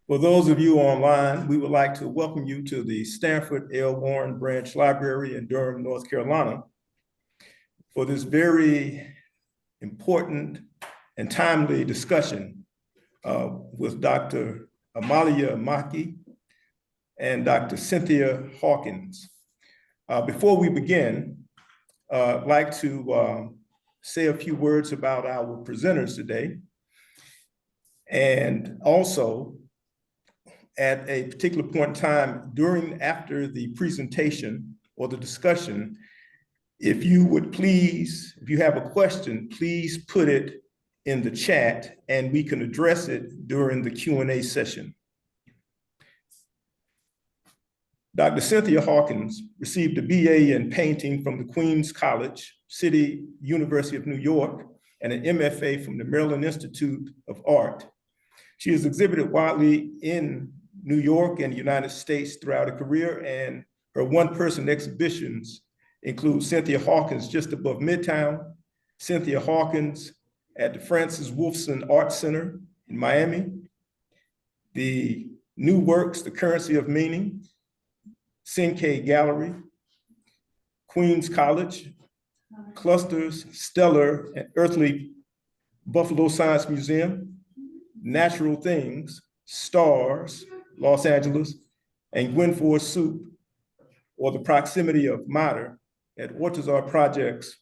For those of you online, we would like to welcome you to the Stanford L. Warren Branch Library in Durham, North Carolina, for this very important and timely discussion with Dr. Amalia Amaki and Dr. Cynthia Hawkins. Before we begin, I'd like to say a few words about our presenters today. And also, at a particular point in time after the presentation or the discussion, if you would please, if you have a question, please put it in the chat and we can address it during the Q&A session. Dr. Cynthia Hawkins received a BA in painting from the Queens College, City University of New York, and an MFA from the Maryland Institute of Art. She has exhibited widely in New York and the United States throughout her career, and her one-person exhibitions include Cynthia Hawkins just above Midtown, Cynthia Hawkins at the Francis Wolfson Art Center in Miami, the New Works, The Currency of Meaning, Cinque Gallery, Queens College, Clusters, Stellar, and Earthly Buffalo Science Museum, Natural Things, Stars, Los Angeles, and Gwen Ford Soup, or the proximity of matter at Orchard Art Projects.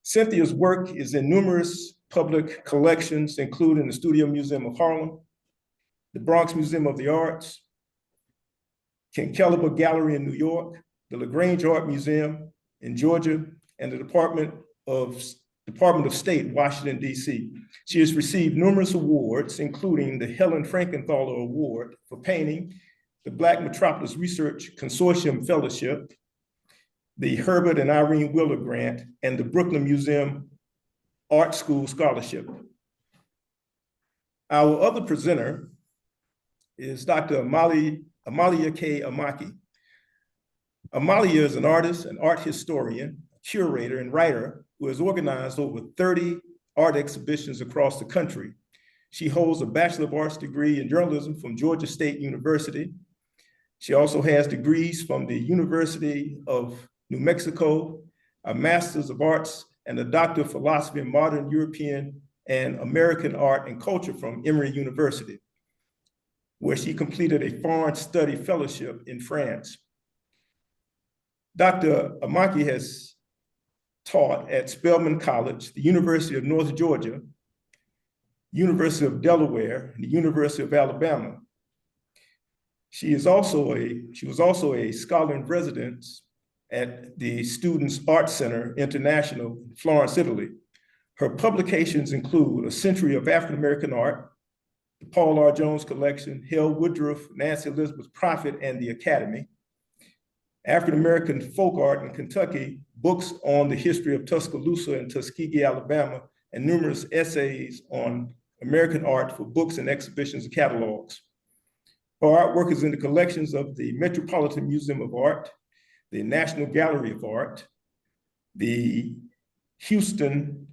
Cynthia's work is in numerous public collections, including the Studio Museum of Harlem, the Bronx Museum of the Arts, Kenkeleba Gallery in New York, the LaGrange Art Museum in Georgia, and the Department of State, Washington, D.C. She has received numerous awards, including the Helen Frankenthaler Award for painting, the Black Metropolis Research Consortium Fellowship, the Herbert and Irene Wheeler Grant, and the Brooklyn Museum Art School Scholarship. Our other presenter is Dr. Amalia K. Amaki. Amalia is an artist, an art historian, curator, and writer who has organized over 30 art exhibitions across the country. She holds a Bachelor of Arts degree in journalism from Georgia State University. She also has degrees from the University of New Mexico, a Master's of Arts, and a Doctor of Philosophy in Modern European and American Art and Culture from Emory University, where she completed a foreign study fellowship in France. Dr. Amaki has taught at Spelman College, the University of North Georgia, University of Delaware, and the University of Alabama. She was also a scholar in residence at the Students' Art Center International in Florence, Italy. Her publications include A Century of African American Art, the Paul R. Jones Collection, Hale Woodruff, Nancy Elizabeth Prophet, and the Academy, African American Folk Art in Kentucky, books on the history of Tuscaloosa and Tuskegee, Alabama, and numerous essays on American art for books and exhibitions and catalogs. Her artwork is in the collections of the Metropolitan Museum of Art, the National Gallery of Art, the Houston,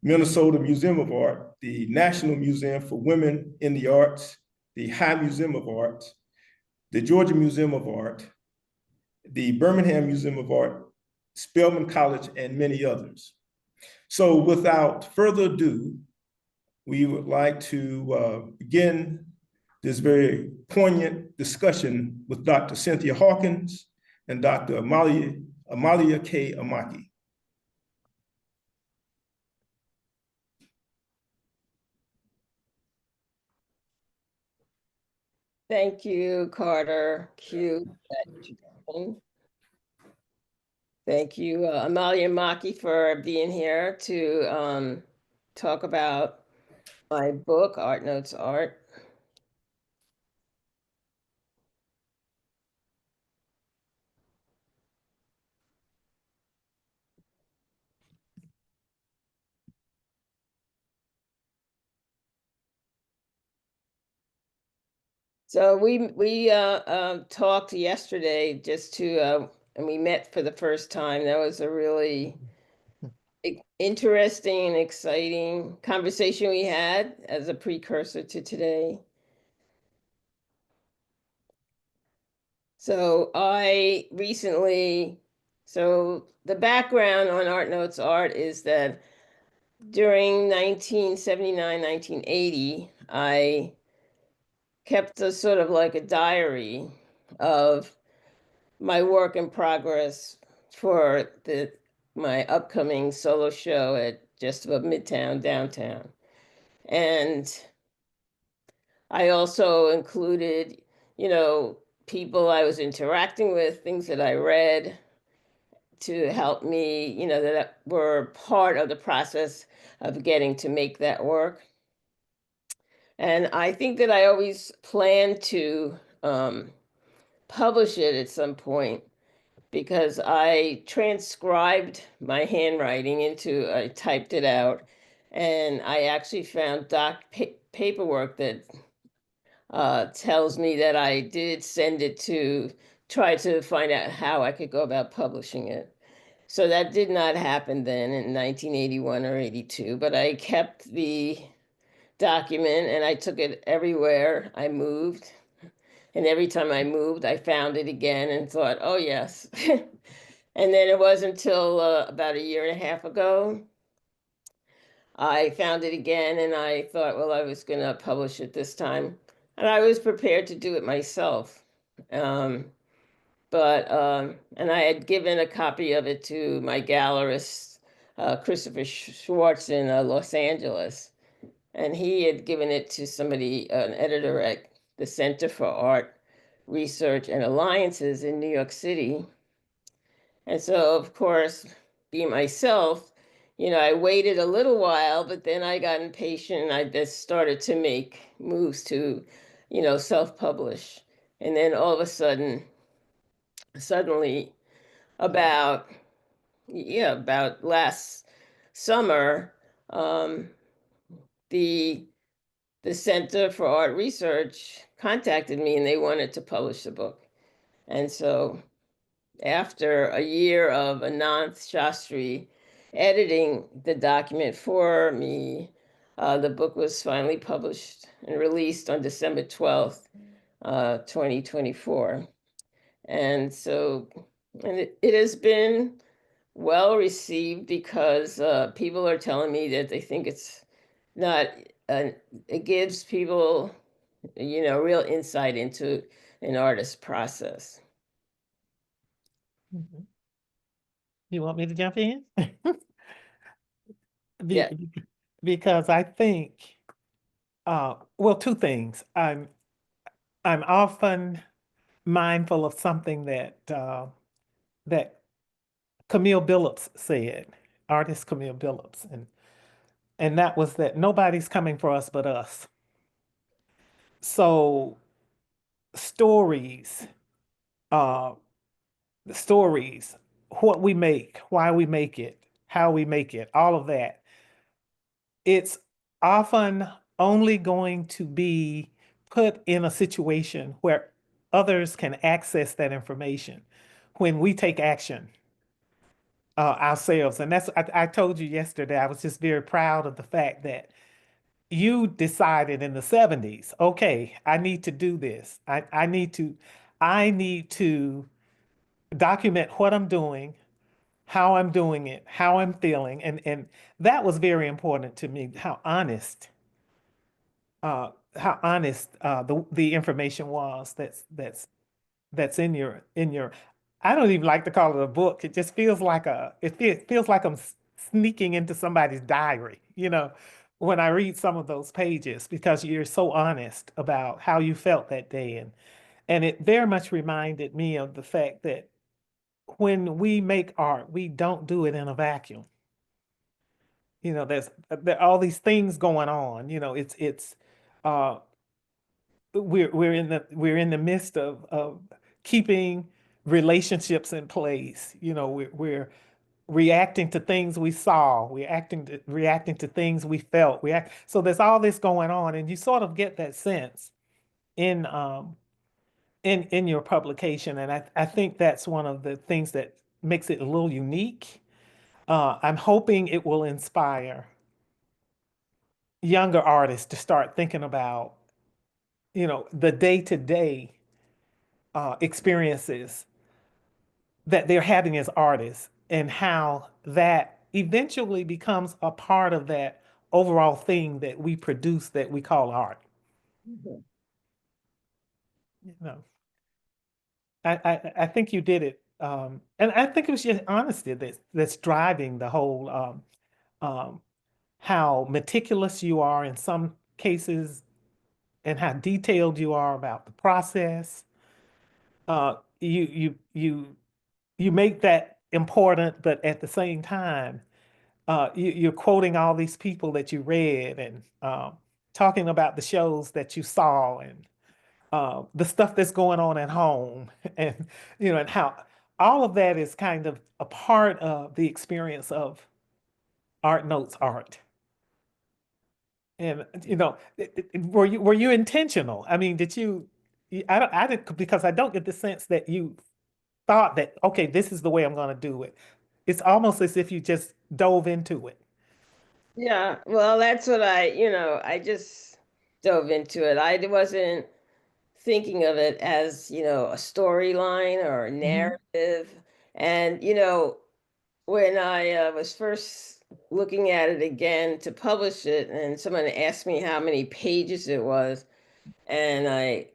Minnesota Museum of Art, the National Museum for Women in the Arts, the High Museum of Art, the Georgia Museum of Art, the Birmingham Museum of Art, Spelman College, and many others. So without further ado, we would like to begin this very poignant discussion with Dr. Cynthia Hawkins and Dr. Amalia K. Amaki. Thank you, Carter. Thank you, Amalia Amaki, for being here to talk about my book, Art Notes Art. So we talked yesterday and we met for the first time. That was a really interesting and exciting conversation we had as a precursor to today. So the background on Art Notes Art is that during 1979, 1980, I kept a sort of like a diary of my work in progress for my upcoming solo show at just above Midtown, downtown. And I also included, people I was interacting with, things that I read to help me, that were part of the process of getting to make that work. And I think that I always planned to publish it at some point because I transcribed my handwriting I typed it out, and I actually found paperwork that tells me that I did send it to try to find out how I could go about publishing it. So that did not happen then in 1981 or 82, but I kept the document and I took it everywhere I moved. And every time I moved, I found it again and thought, oh, yes. And then it wasn't until about a year and a half ago, I found it again and I thought, well, I was going to publish it this time. And I was prepared to do it myself. Um, and I had given a copy of it to my gallerist, Christopher Schwartz in Los Angeles. And he had given it to somebody, an editor at the Center for Art Research and Alliances in New York City. And so, of course, being myself, I waited a little while, but then I got impatient and I just started to make moves to, self-publish. And then all of a suddenly, about last summer, um, the the Center for Art Research contacted me and they wanted to publish the book. And so after a year of Ananth Shastri editing the document for me, the book was finally published and released on December 12th, 2024. And so, it has been well received because people are telling me that they think it's not, it gives people, real insight into an artist's process. Mhm. You want me to jump in? Yeah. Because I think, well, two things. I'm often mindful of something that Camille Billups said, artist Camille Billups, and that was that nobody's coming for us but us. So stories, uh, stories, what we make, why we make it, how we make it, all of that. It's often only going to be put in a situation where others can access that information when we take action ourselves. And I told you yesterday, I was just very proud of the fact that you decided in the 70s, okay, I need to do this. I need to document what I'm doing, how I'm doing it, how I'm feeling. And that was very important to me, how honest the information was that's in your. I don't even like to call it a book. It just feels like feels like I'm sneaking into somebody's diary, when I read some of those pages because you're so honest about how you felt that day. And it very much reminded me of the fact that when we make art, we don't do it in a vacuum. There are all these things going on. It's uh, we're in the midst of keeping relationships in place. We're reacting to things we saw. We're reacting to things we felt. So there's all this going on, and you sort of get that sense in in your publication, and I think that's one of the things that makes it a little unique. I'm hoping it will inspire younger artists to start thinking about, the day-to-day experiences that they're having as artists and how that eventually becomes a part of that overall thing that we produce that we call art. Mhm. You know, I think you did it. And I think it was your honesty that's driving the whole how meticulous you are in some cases and how detailed you are about the process. You make that important, but at the same time, you're quoting all these people that you read and talking about the shows that you saw and the stuff that's going on at home, and and how all of that is kind of a part of the experience of Art Notes art. And were you intentional? I mean, did you? I didn't, because I don't get the sense that you thought that, okay, this is the way I'm going to do it. It's almost as if you just dove into it. Yeah, well, that's what I just dove into it. I wasn't thinking of it as, a storyline or a Mhm. narrative. And, when I was first looking at it again to publish it, and someone asked me how many pages it was, and I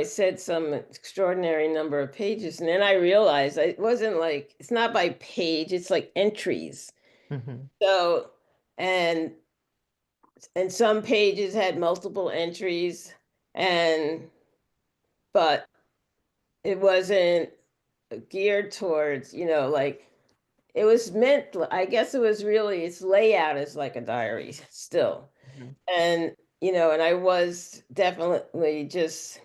said some extraordinary number of pages, and then I realized it wasn't like, it's not by page, it's like entries. Mhm. So, and some pages had multiple entries, and but it wasn't geared towards, like, it was meant, I guess it was really, its layout is like a diary still. Mhm. And, and I was definitely just,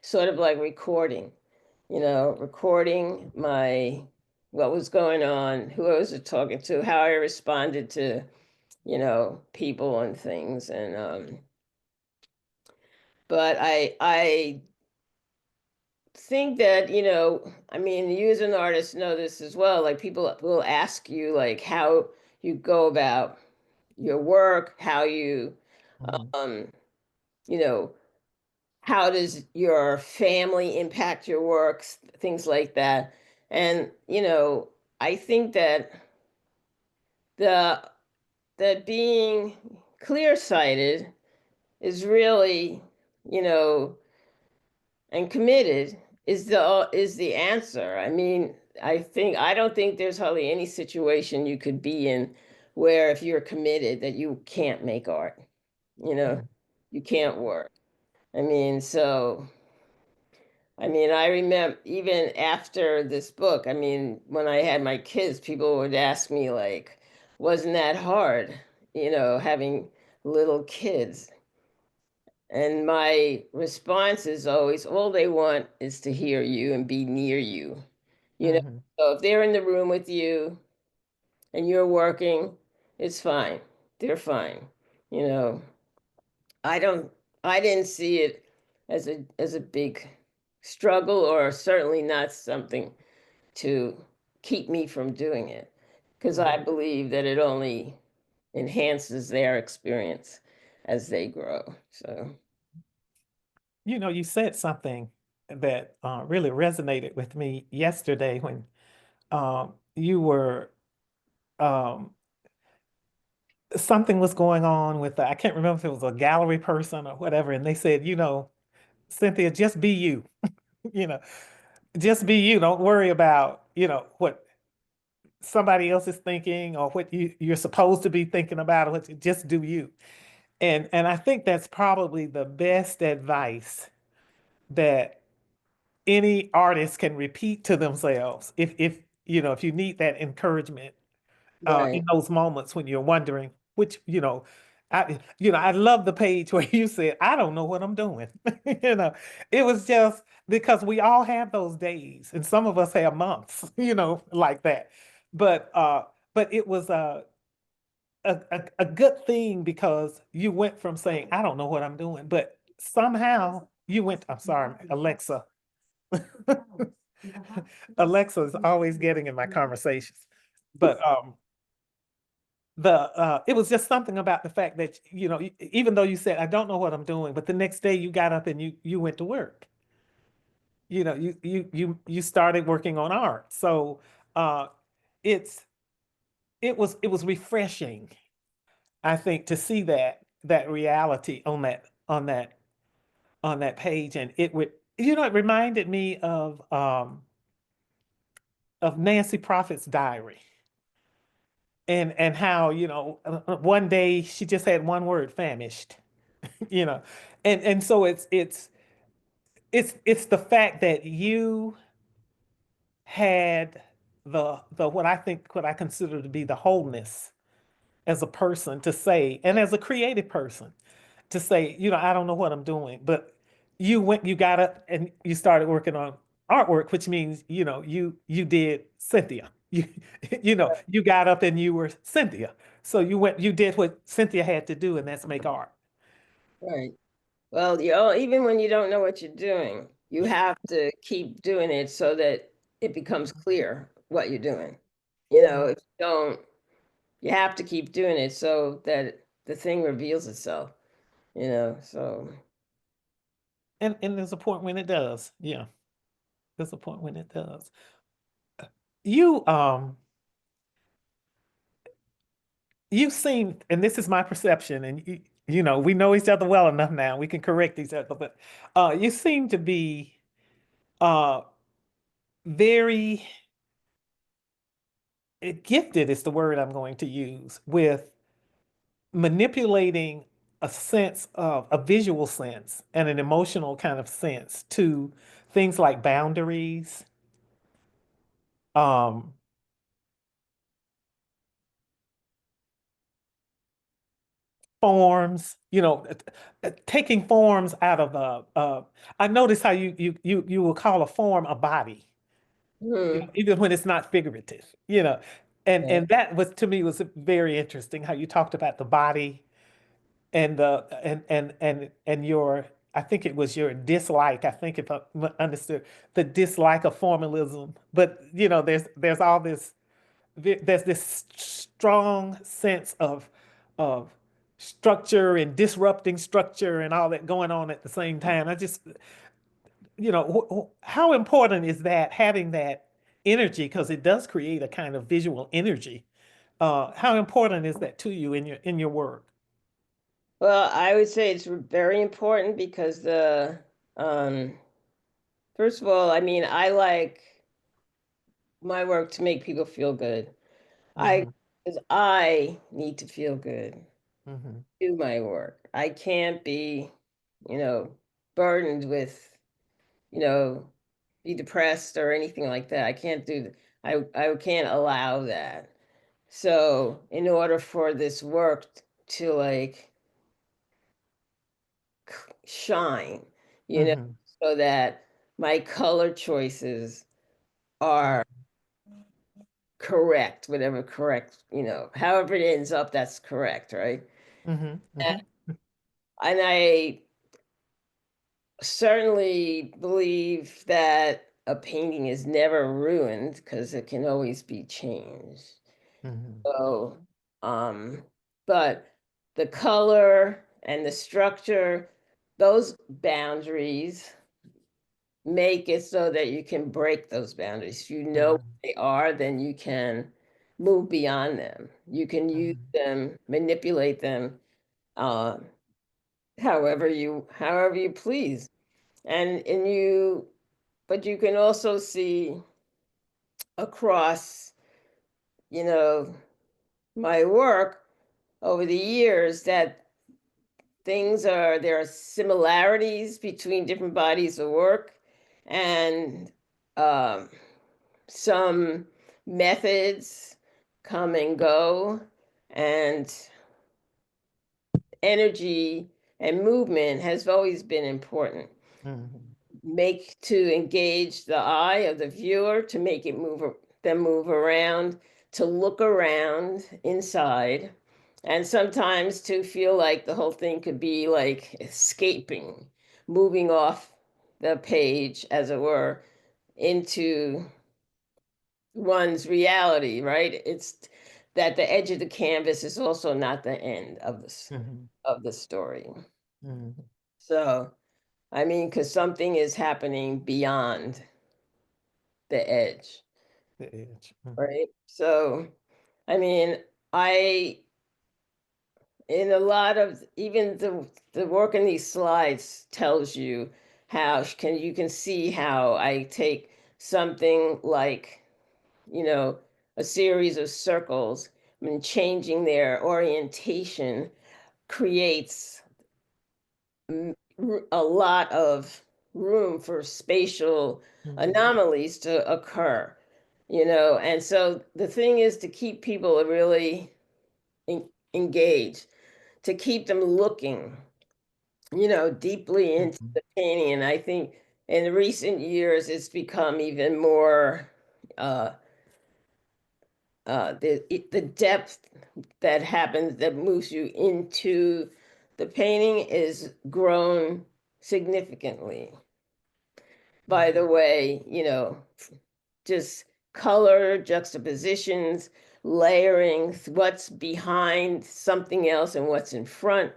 sort of like recording, recording what was going on, who I was talking to, how I responded to, people and things. And, but I think that, I mean, you as an artist know this as well. Like, people will ask you, like, how you go about your work, how you, Mhm. um, you know, how does your family impact your works, things like that. And, I think that the that being clear-sighted is really, you know, and committed is the answer. I mean, I don't think there's hardly any situation you could be in where if you're committed that you can't make art. You know, Mhm. you can't work. I mean, so I mean, I remember even after this book, I mean, when I had my kids, people would ask me like, wasn't that hard, having little kids? And my response is always, all they want is to hear you and be near you. You know, Mhm. so if they're in the room with you and you're working, it's fine. They're fine. You know, I don't, I didn't see it as a big struggle, or certainly not something to keep me from doing it, because I Mhm. believe that it only enhances their experience as they grow. So, You said something that really resonated with me yesterday when you were um, something was going on with I can't remember if it was a gallery person or whatever, and they said, Cynthia, just be you. you know, just be you. Don't worry about what somebody else is thinking or what you're supposed to be thinking about. Or just do you. And I think that's probably the best advice that any artist can repeat to themselves if you need that encouragement right. in those moments when you're wondering which I love the page where you said, I don't know what I'm doing. It was just because we all have those days, and some of us have months, like that. But it was a good thing because you went from saying, I don't know what I'm doing, but somehow you went, I'm sorry, Alexa. Alexa is always getting in my conversations. But it was just something about the fact that, you know, even though you said, I don't know what I'm doing, but the next day you got up and you went to work. You know, you started working on art. So it's it was refreshing, I think, to see that reality on that page. And it would, you know, it reminded me of Nancy Prophet's diary. And how, you know, one day she just had one word, famished, you know. And so it's the fact that you had the what I consider to be the wholeness as a person to say, and as a creative person to say, you know, I don't know what I'm doing, but you got up and you started working on artwork, which means, you know, you did Cynthia. You know, you got up and you were Cynthia. So you did what Cynthia had to do, and that's make art. Right. Well, you know, even when you don't know what you're doing, you have to keep doing it so that it becomes clear what you're doing. You know, if you don't, you have to keep doing it so that the thing reveals itself, you know. So And there's a point when it does. Yeah. There's a point when it does. You you seem, and this is my perception, and you know, we know each other well enough now, we can correct each other, but you seem to be uh very gifted is the word I'm going to use, with manipulating a sense of a visual sense and an emotional kind of sense to things like boundaries, um forms, you know, taking forms out of I notice how you will call a form a body, you know, hmm, even when it's not figurative, you know. yeah. And that was, to me, was very interesting how you talked about the body and the and your, I think it was your dislike, I think, if I understood, the dislike of formalism. But you know, there's all this, there's this strong sense of structure and disrupting structure and all that going on at the same time. I just, you know, how important is that, having that energy, because it does create a kind of visual energy. How important is that to you in your work? Well, I would say it's very important because um, first of all, I mean, I like my work to make people feel good. I, Hmm. because I need to feel good, Hmm. do my work. I can't be, you know, burdened with, you know, be depressed or anything like that. I can't do that. I can't allow that. So in order for this work to like shine, you know, Hmm. so that my color choices are correct, whatever correct, you know, however it ends up, that's correct, right? Hmm. And Hmm. I certainly believe that a painting is never ruined because it can always be changed. Hmm. So, but the color and the structure, those boundaries make it so that you can break those boundaries. If you know what Hmm. they are, then you can move beyond them. You can use Hmm. them, manipulate them, uh, however you please. And you, but you can also see across, you know, my work over the years that there are similarities between different bodies of work, and um, some methods come and go, and energy and movement has always been important. Hmm. Make to engage the eye of the viewer, to make it them move around, to look around inside, and sometimes to feel like the whole thing could be like escaping, moving off the page, as it were, into one's reality, right? It's that the edge of the canvas is also not the end of the story. So, I mean, because something is happening beyond the edge, The edge. right? So, I mean, in a lot of even the work in these slides tells you how you can see how I take something like, you know, a series of circles and changing their orientation creates a lot of room for spatial anomalies to occur, and so the thing is to keep people really engaged, to keep them looking, deeply into the painting. And I think in recent years, it's become even more, the depth that happens, that moves you into the painting is grown significantly. By the way, just color, juxtapositions, layering, what's behind something else and what's in front.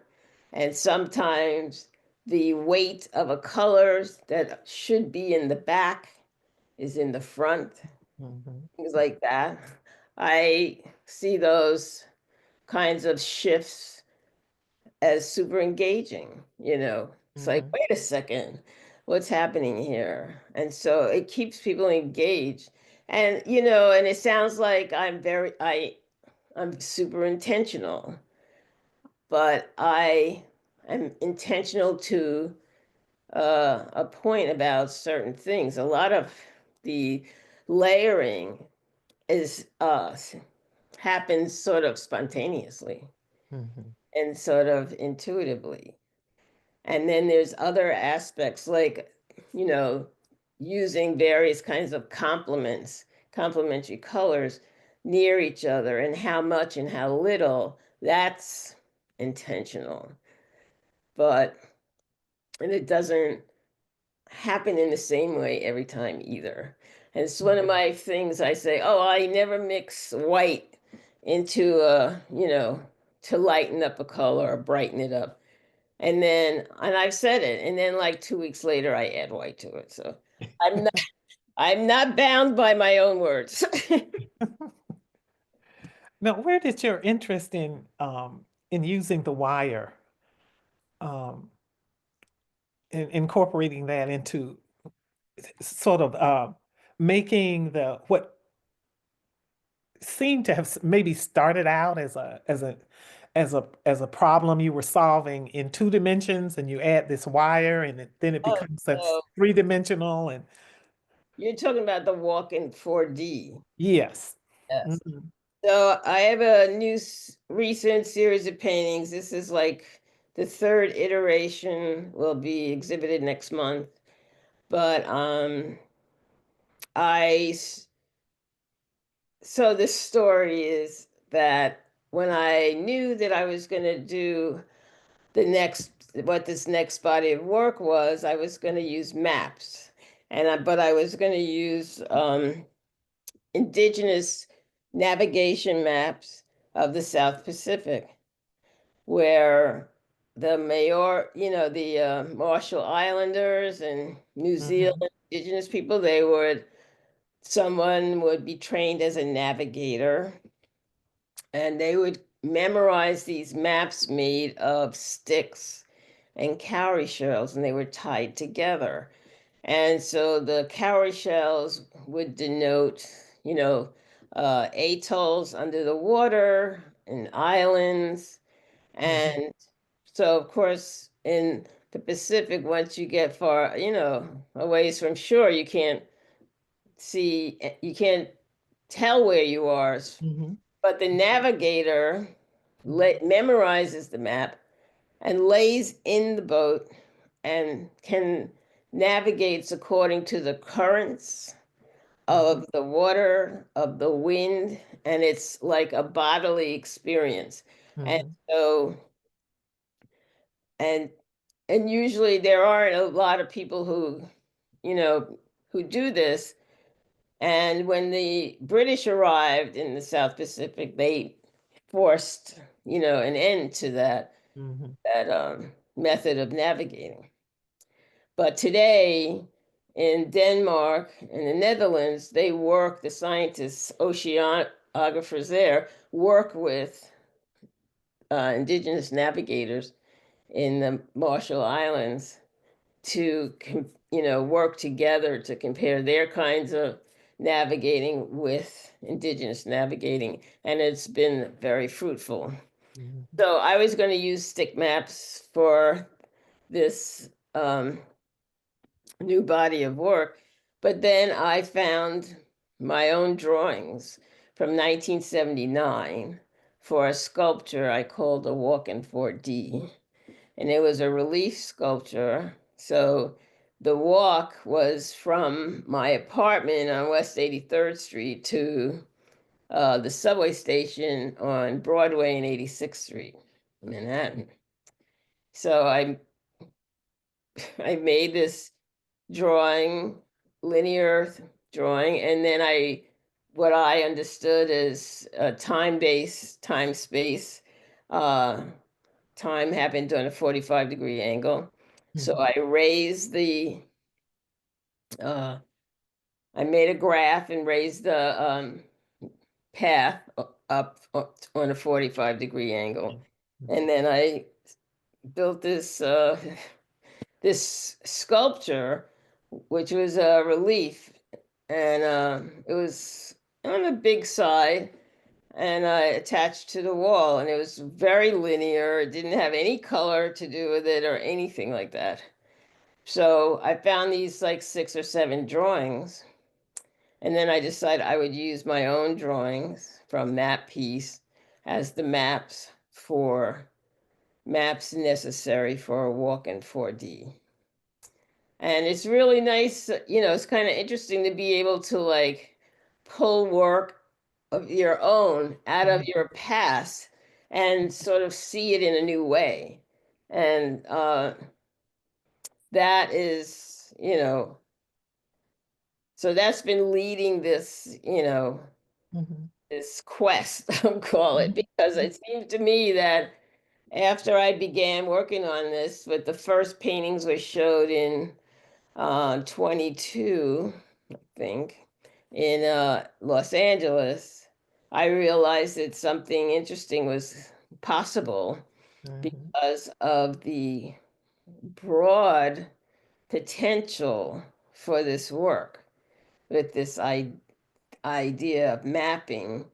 And sometimes the weight of a color that should be in the back is in the front, things like that. I see those kinds of shifts as super engaging, It's like, wait a second, what's happening here? And so it keeps people engaged. And, and it sounds like I'm super intentional, but I am intentional to a point about certain things. A lot of the layering is happens sort of spontaneously and sort of intuitively. And then there's other aspects like, using various kinds of complementary colors near each other, and how much and how little, that's intentional. And it doesn't happen in the same way every time either. And it's one of my things I say, oh, I never mix white into to lighten up a color or brighten it up. And I've said it, and then like 2 weeks later, I add white to it. So I'm not bound by my own words. Now, where did your interest in using the wire, um, incorporating that into sort of making what seemed to have maybe started out as a problem you were solving in 2 dimensions, and you add this wire, and then it Oh, becomes such so 3 dimensional, and you're talking about the walk in 4D. yes. Yes. So I have a new recent series of paintings. This is like the third iteration, will be exhibited next month. But so this story is that when I knew that I was going to do what this next body of work was, I was going to use maps, but I was going to use indigenous navigation maps of the South Pacific, where the Marshall Islanders and New Zealand indigenous people, someone would be trained as a navigator, and they would memorize these maps made of sticks and cowrie shells, and they were tied together. And so the cowrie shells would denote, atolls under the water and islands. And so, of course, in the Pacific, once you get far, a ways from shore, you can't tell where you are. But the navigator memorizes the map and lays in the boat and can navigates according to the currents of the water, of the wind, and it's like a bodily experience. And so, and usually there aren't a lot of people who, who do this. And when the British arrived in the South Pacific, they forced, you know, an end to that method of navigating. But today, in Denmark and the Netherlands, they work, the scientists, oceanographers there, work with indigenous navigators in the Marshall Islands to, you know, work together to compare their kinds of navigating with indigenous navigating, and it's been very fruitful. So I was going to use stick maps for this new body of work, but then I found my own drawings from 1979 for a sculpture I called a Walk in 4D, and it was a relief sculpture. So the walk was from my apartment on West 83rd Street to the subway station on Broadway and 86th Street, Manhattan. So I made this drawing, linear drawing, and then what I understood as a time-based time-space. Time happened on a 45-degree angle. So I raised I made a graph and raised the path up on a 45-degree angle. And then I built this this sculpture, which was a relief, and it was on the big side, and I attached to the wall, and it was very linear. It didn't have any color to do with it or anything like that. So I found these like 6 or 7 drawings, and then I decided I would use my own drawings from that piece as the maps necessary for a walk in 4D. And it's really nice, you know, it's kind of interesting to be able to like pull work of your own out of your past and sort of see it in a new way. And that is, you know, so that's been leading this, you know, this quest, I'll call it, because it seemed to me that after I began working on this, with the first paintings were showed in 22, I think, in Los Angeles, I realized that something interesting was possible because of the broad potential for this work with this idea of mapping.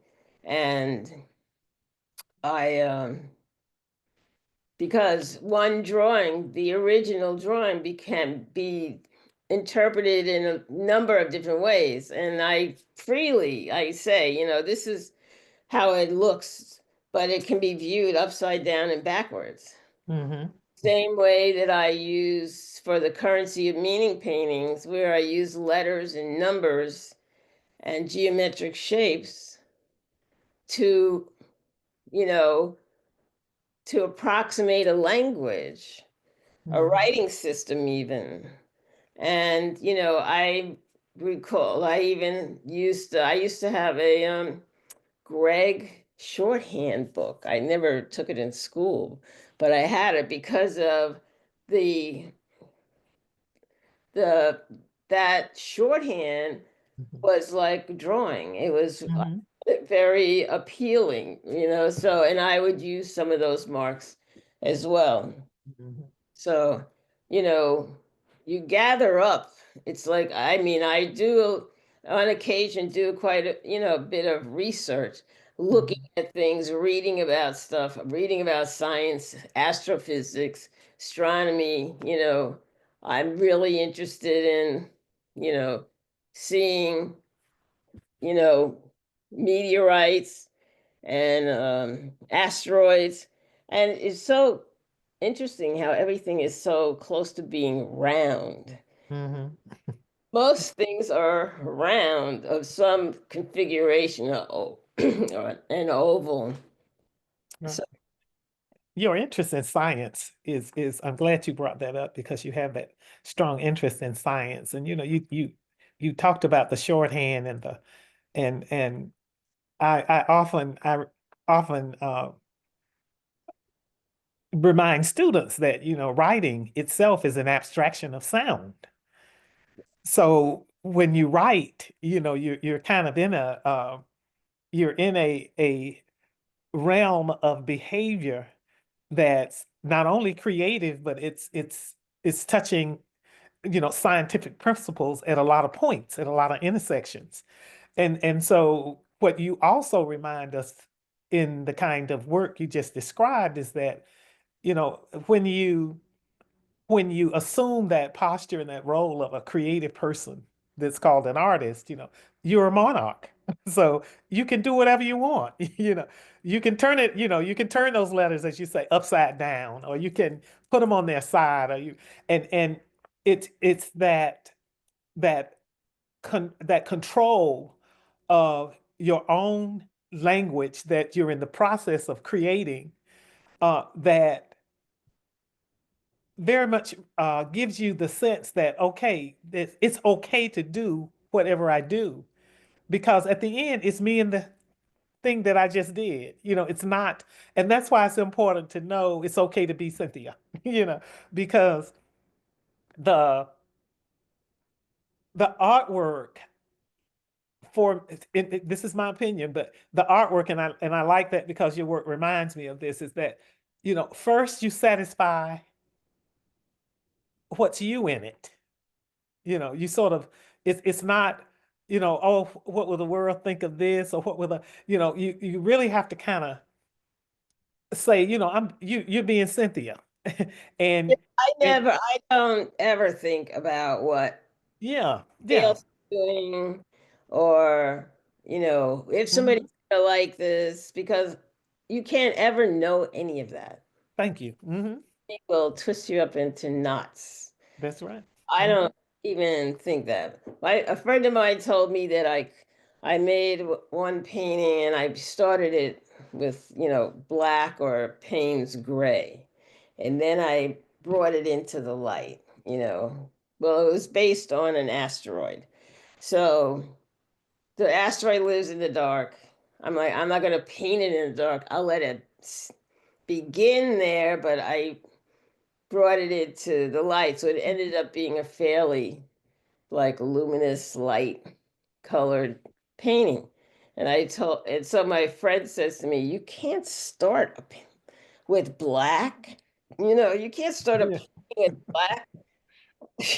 And because one drawing, the original drawing, can be interpreted in a number of different ways. And I say, you know, this is how it looks, but it can be viewed upside down and backwards. Same way that I use for the currency of meaning paintings, where I use letters and numbers and geometric shapes to, you know, to approximate a language, a writing system even. And, you know, I recall I used to have a Greg shorthand book. I never took it in school, but I had it because of that shorthand was like drawing. It was very appealing, you know. So, and I would use some of those marks as well. So, you know, you gather up. It's like, I mean, I do on occasion do quite a, you know, bit of research, looking at things, reading about stuff, reading about science, astrophysics, astronomy. You know, I'm really interested in, you know, seeing, you know, meteorites and asteroids. And it's so interesting how everything is so close to being round. Most things are round of some configuration or an oval. So, Your interest in science is I'm glad you brought that up, because you have that strong interest in science. And you know, you you talked about the shorthand and the and I often remind students that, writing itself is an abstraction of sound. So when you write, you're kind of in you're in a realm of behavior that's not only creative, but it's touching, scientific principles at a lot of points, at a lot of intersections. And so what you also remind us in the kind of work you just described is that, when you assume that posture and that role of a creative person that's called an artist, you're a monarch. So you can do whatever you want. You can turn it, you can turn those letters, as you say, upside down, or you can put them on their side, or and it's that that control of your own language that you're in the process of creating, that very much gives you the sense that, okay, it's okay to do whatever I do, because at the end it's me and the thing that I just did. It's not, and that's why it's important to know it's okay to be Cynthia, because the artwork for this is my opinion, but the artwork, and I like that because your work reminds me of this, is that, first you satisfy what's you in it. You sort of, it's not, oh, what will the world think of this, or what will you really have to kind of say, you're being Cynthia. and and I don't ever think about what yeah, somebody yeah. else is doing, or, if Mhm. somebody's gonna like this, because you can't ever know any of that. Thank you. It will twist you up into knots. That's right. I Mhm. don't even think that. A friend of mine told me that I made one painting and I started it with, black or Payne's gray. And then I brought it into the light, Well, it was based on an asteroid. So the asteroid lives in the dark. I'm like, I'm not going to paint it in the dark. I'll let it begin there, but I brought it into the light. So it ended up being a fairly like luminous light colored painting. And so my friend says to me, you can't start with black. You can't start a Yeah. painting with black.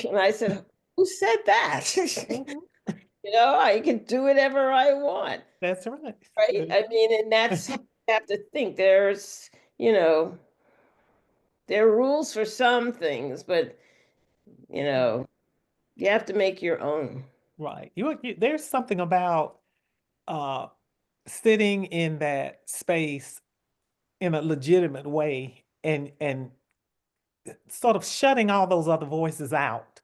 And I said, who said that? Mhm. I can do whatever I want. That's right. Right. I mean, and that's how you have to think. You know, there are rules for some things, but you know, you have to make your own. Right. There's something about uh, sitting in that space in a legitimate way, and sort of shutting all those other voices out,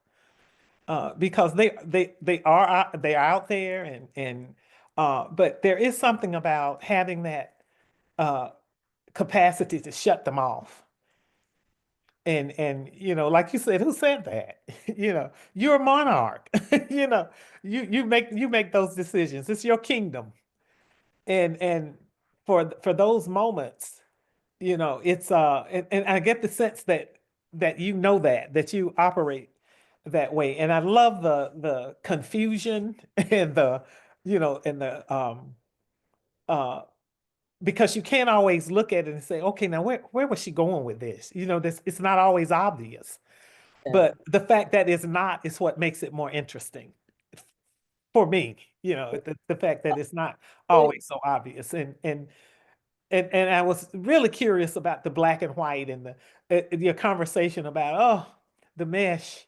because they are out there, and but there is something about having that uh, capacity to shut them off. And like you said, who said that? You're a monarch. you know you make those decisions. It's your kingdom. And for those moments, it's and I get the sense that that you operate that way. And I love the confusion and the uh because you can't always look at it and say, okay, now where was she going with this? This, it's not always obvious. Yeah. But the fact that it's not is what makes it more interesting for me. The fact that it's not always so obvious. And I was really curious about the black and white, and your conversation about, oh, the mesh.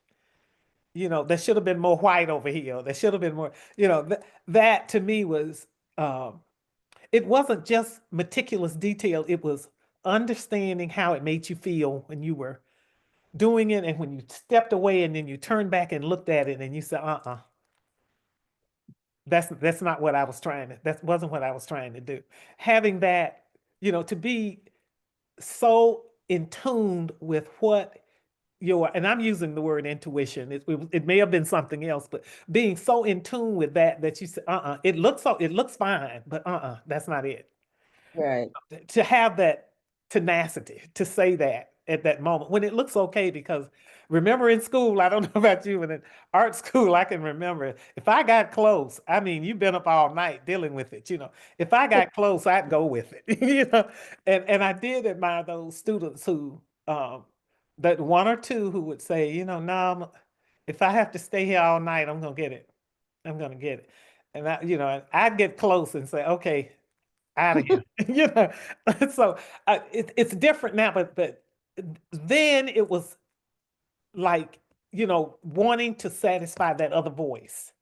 There should have been more white over here. There should have been more. That to me was, it wasn't just meticulous detail. It was understanding how it made you feel when you were doing it, and when you stepped away and then you turned back and looked at it and you said, that's not what I was trying to, that wasn't what I was trying to do. Having that, to be so in tune with what and I'm using the word intuition. It may have been something else, but being so in tune with that you say, it looks fine, but that's not it. Right. To have that tenacity to say that at that moment when it looks okay, because remember in school, I don't know about you, but in art school, I can remember if I got close, I mean, you've been up all night dealing with it, if I got close, I'd go with it, and I did admire those students who, that one or two who would say, no, if I have to stay here all night, I'm gonna get it. I'm gonna get it. And I'd get close and say, okay, out of here. you know, so it's different now, but then it was like, wanting to satisfy that other voice.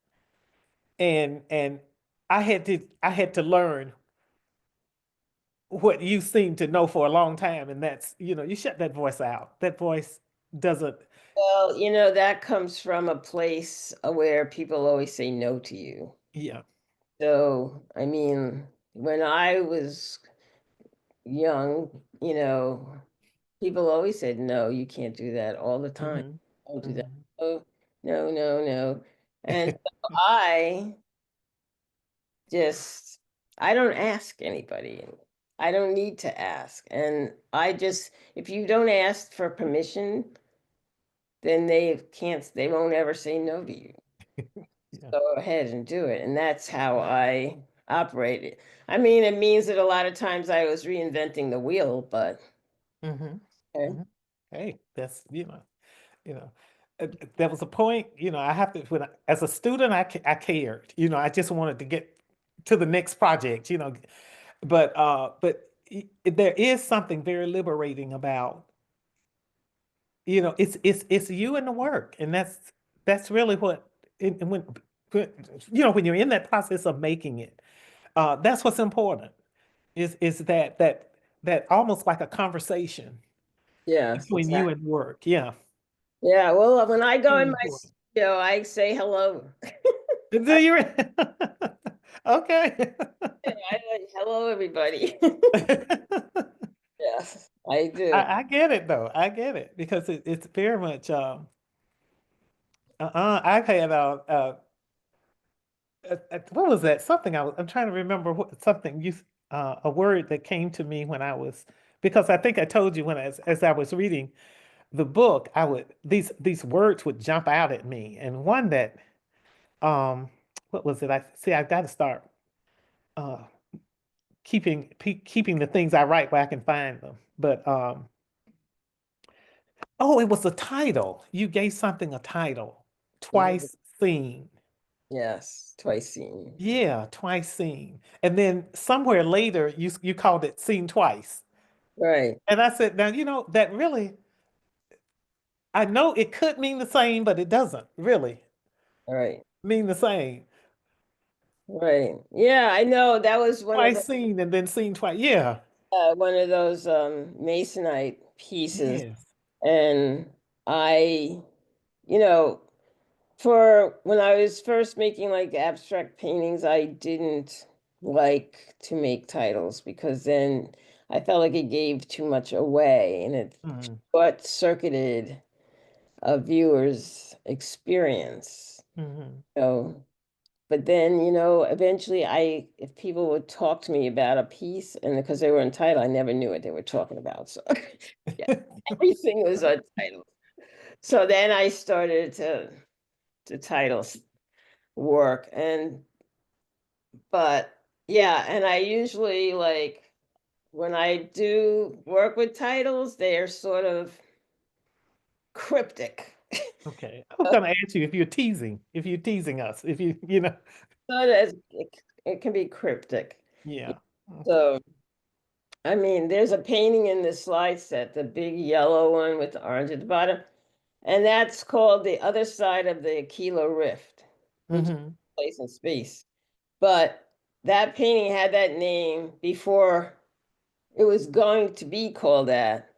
And I had to learn what you seem to know for a long time, and that's, you shut that voice out. That voice doesn't. Well, that comes from a place where people always say no to you. Yeah. So, I mean, when I was young, people always said, no, you can't do that all the time. Mhm. Don't do that. Mhm. Oh, no, no, no. And so I don't ask anybody. I don't need to ask. And if you don't ask for permission, then they won't ever say no to you. Yeah. Go ahead and do it. And that's how I operated. I mean, it means that a lot of times I was reinventing the wheel, but Mhm. okay. Mhm. Hey, that's, there was a point, I have to, as a student, I cared, I just wanted to get to the next project, but there is something very liberating about, it's you and the work, and that's really what, and when you're in that process of making it, that's what's important, is that almost like a conversation Yeah, between you exactly. and work. Yeah. Yeah, well, when I go in Really my important. studio, I say hello. Do you? Okay. I like, hello, everybody. Yes, I do. I get it though. I get it because it's very much. I've had what was that? Something I'm trying to remember something a word that came to me when I was, because I think I told you when as I was reading the book, these words would jump out at me, and one that um what was it? I've got to start uh keeping the things I write where I can find them. But oh, it was a title. You gave something a title. Mhm. Twice Seen. Yes, twice seen. Yeah, Twice Seen. And then somewhere later you called it Seen Twice. Right, And I said, now that really, I know it could mean the same, but it doesn't really right, mean the same. right. Yeah, I know that was Twice Seen and then Seen Twice. Yeah. one of those Masonite pieces, Yes. and I, you know, for when I was first making like abstract paintings, I didn't like to make titles because then I felt like it gave too much away and it Mhm. short circuited a viewer's experience. Mhm. So, but then, eventually if people would talk to me about a piece and because they were entitled, I never knew what they were talking about. So yeah, everything was untitled. So then I started to titles work but yeah, and I usually like when I do work with titles, they are sort of cryptic. Okay. I was gonna ask you if you're teasing us, if you. So that it can be cryptic. Yeah. Okay. So I mean, there's a painting in this slide set, the big yellow one with the orange at the bottom, and that's called The Other Side of the Aquila Rift, which is Hmm. a place in space. But that painting had that name before it was going to be called that,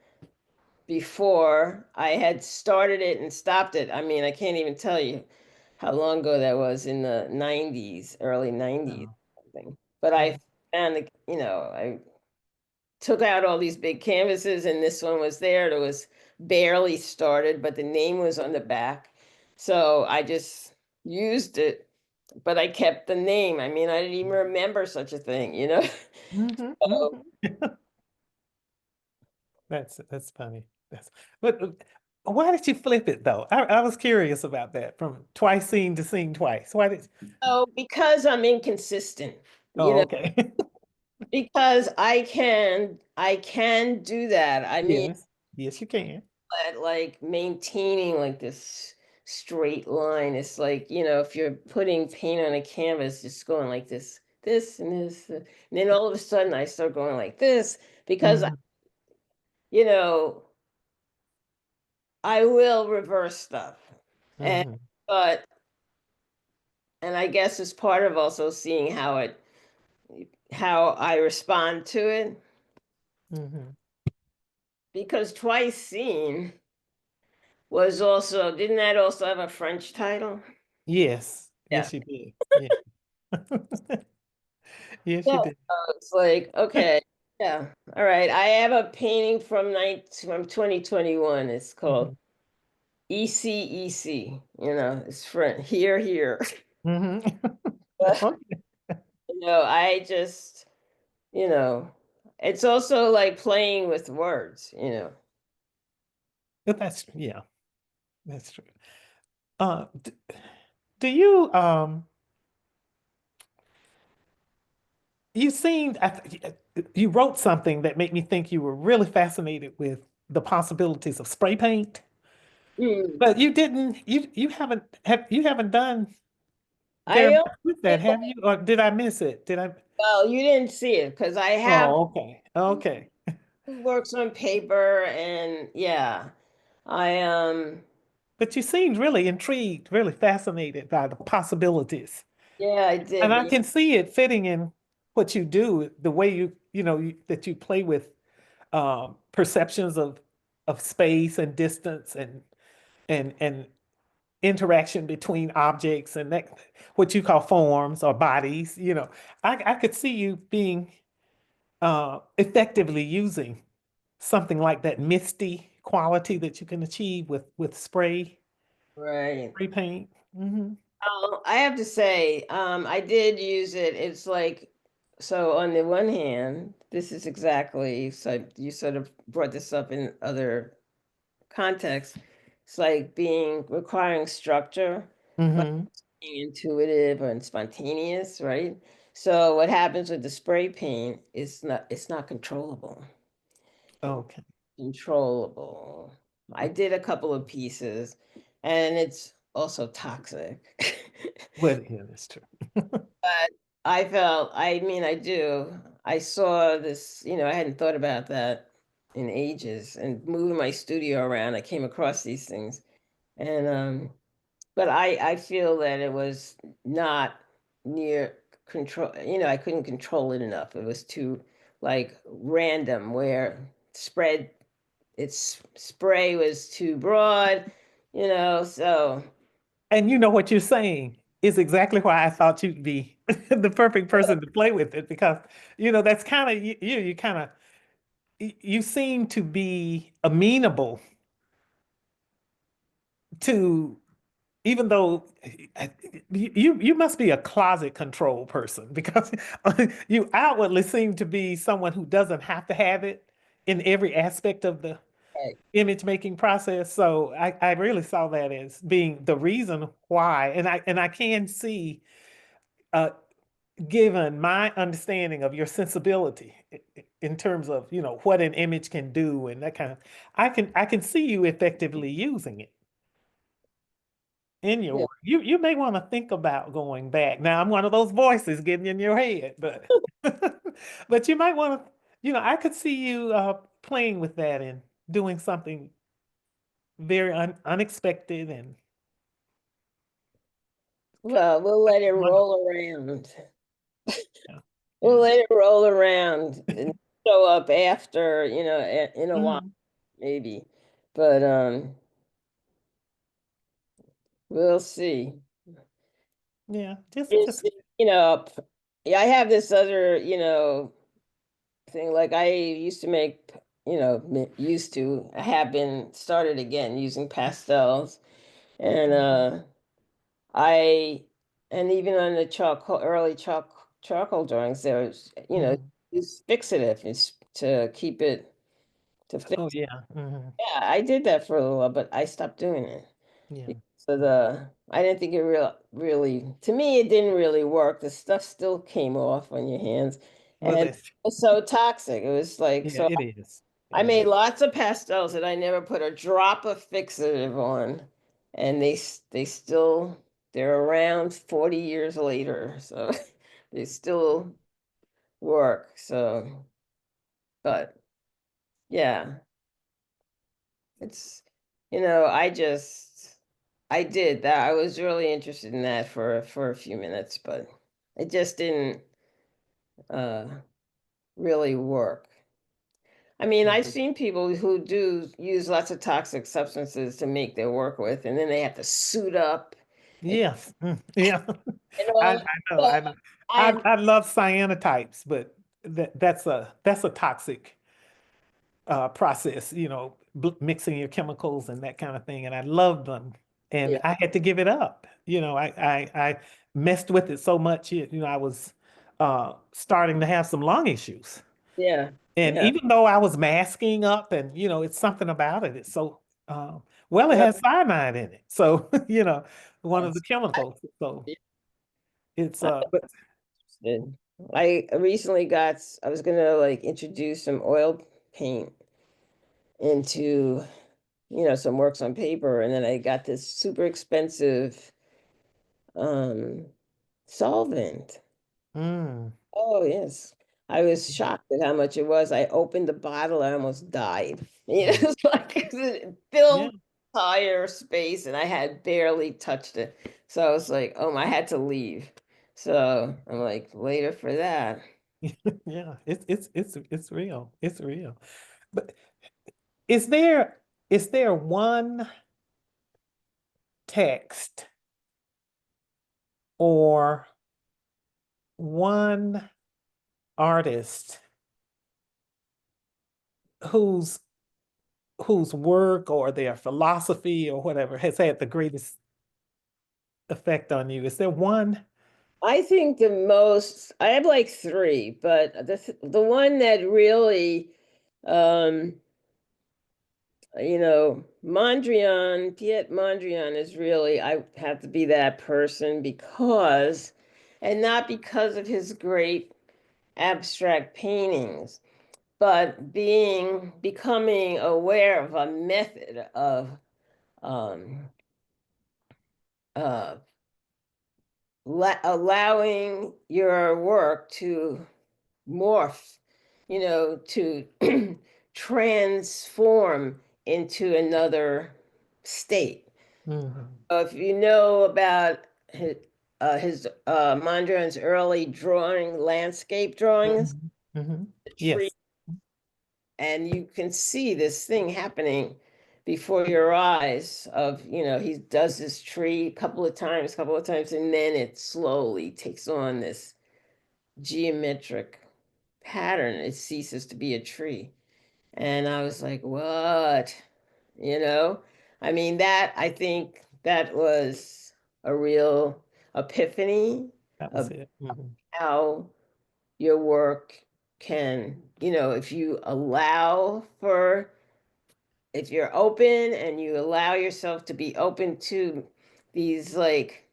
before I had started it and stopped it. I mean, I can't even tell you how long ago that was in the 90s, early 90s, Oh. something. But I found, I took out all these big canvases and this one was there. There was barely started, but the name was on the back. So I just used it, but I kept the name. I mean, I didn't even remember such a thing, you know? Mhm, So, mhm. That's funny. But why did you flip it though? I was curious about that from twice seen to seen twice. Why did? so because I'm inconsistent, you Oh, know, okay. because I can do that. I mean, Yes, yes, you can. at like maintaining like this straight line. It's like, if you're putting paint on a canvas, just going like this and this, and then all of a sudden I start going like this because, Mhm, you know, I will reverse stuff. And, mhm, but, and I guess it's part of also seeing how I respond to it, mhm. because twice seen was also, didn't that also have a French title? Yes, Yeah. yes, you did. Yeah. Yes, you Yeah, did. so it's like, okay, yeah, all right. I have a painting from 2021. It's called Mhm, ECEC. It's for here. mhm. Okay. I just, you know, it's also like playing with words. But yeah, that's true. Uh, d- do you you seemed you wrote something that made me think you were really fascinated with the possibilities of spray paint, Mm. but you didn't you haven't done very I much with that, have you? Or did I miss it? Did I? Well, you didn't see it because I have Oh, okay. Okay. works on paper, and yeah, I But you seemed really intrigued, really fascinated by the possibilities. yeah, I And did. I can see it fitting in what you do, the way that you play with perceptions of space and distance and interaction between objects and that what you call forms or bodies. I could see you being effectively using something like that misty quality that you can achieve with Right. spray paint. Hmm. Oh, I have to say, I did use it. It's like, so on the one hand, this is exactly, so you sort of brought this up in other contexts. It's like requiring structure, but Hmm. being intuitive and spontaneous, right? So what happens with the spray paint is it's not Okay. controllable. I did a couple of pieces, and it's also toxic. Well, yeah, that's true. But I mean, I do. I saw this, I hadn't thought about that in ages. And moving my studio around, I came across these things. And but I feel that it was not near control, I couldn't control it enough. It was too like random where spread its spray was too broad, so And you know what you're saying is exactly why I thought you'd be the perfect person to play with it because that's kind of you kind of you seem to be amenable to even though you must be a closet control person because you outwardly seem to be someone who doesn't have to have it in every aspect of the right. image making process. So I really saw that as being the reason why, and I can see, uh, given my understanding of your sensibility in terms of what an image can do and that kind of, I can see you effectively using it in your Yeah. work. You may want to think about going back. Now I'm one of those voices getting in your head, but but you might want to, I could see you playing with that and doing something very unexpected and Well, we'll let it wonderful. roll around. Yeah. We'll Yeah. let it roll around and show up after, in a while, Mhm. maybe. But we'll see. Yeah. Just It's, yeah, I have this other, thing. Like I used to make used to. I have been started again using pastels, and I and even on the early charcoal drawings, there was, Mhm. use fixative is to keep it to fix. Oh yeah. Hmm. Yeah, I did that for a little while, but I stopped doing it. Yeah. So I didn't think it really, to me, it didn't really work. The stuff still came off on your hands, Well, and it that's was so toxic. It was like, yeah. so It is. I It made is. lots of pastels that I never put a drop of fixative on, and they're around 40 years later, so they still work. So, but yeah, it's, I did that. I was really interested in that for a few minutes, but it just didn't uh really work. I mean, I've Mhm. seen people who do use lots of toxic substances to make their work with, and then they have to suit up and, Yes. Yeah. I all. know. But I know. I I love cyanotypes, but that's a toxic process, mixing your chemicals and that kind of thing. And I loved them, and Yeah, I had to give it up. I messed with it so much. I was starting to have some lung issues, yeah, and yeah. even though I was masking up, and it's something about it. It's so well, it Well, has cyanide in it, so one of the yes. chemicals. So it's I did. I recently I was gonna like introduce some oil paint into, some works on paper, and then I got this super expensive um solvent. mm, Oh, yes. I was shocked at how much it was. I opened the bottle, I almost died. mm, It's like it yeah. filled the entire space and I had barely touched it. So I was like, oh, I had to leave. So I'm like, later for that. Yeah, it's real. It's real. But is there one text or one artist whose whose work or their philosophy or whatever has had the greatest effect on you? Is there one? I think I have like three, but the one that really, um, Piet Mondrian is really, I have to be that person and not because of his great abstract paintings, but becoming aware of a method of um, uh, allowing your work to morph, to transform into another state. Mhm, If you know about his Mondrian's early landscape drawings, mhm, mhm. the tree, Yes. and you can see this thing happening before your eyes he does this tree a couple of times, and then it slowly takes on this geometric pattern. It ceases to be a tree. And I was like, what? You know? I mean, I think that was a real epiphany That was of it. Mhm, how your work can, if you if you're open and you allow yourself to be open to these, like,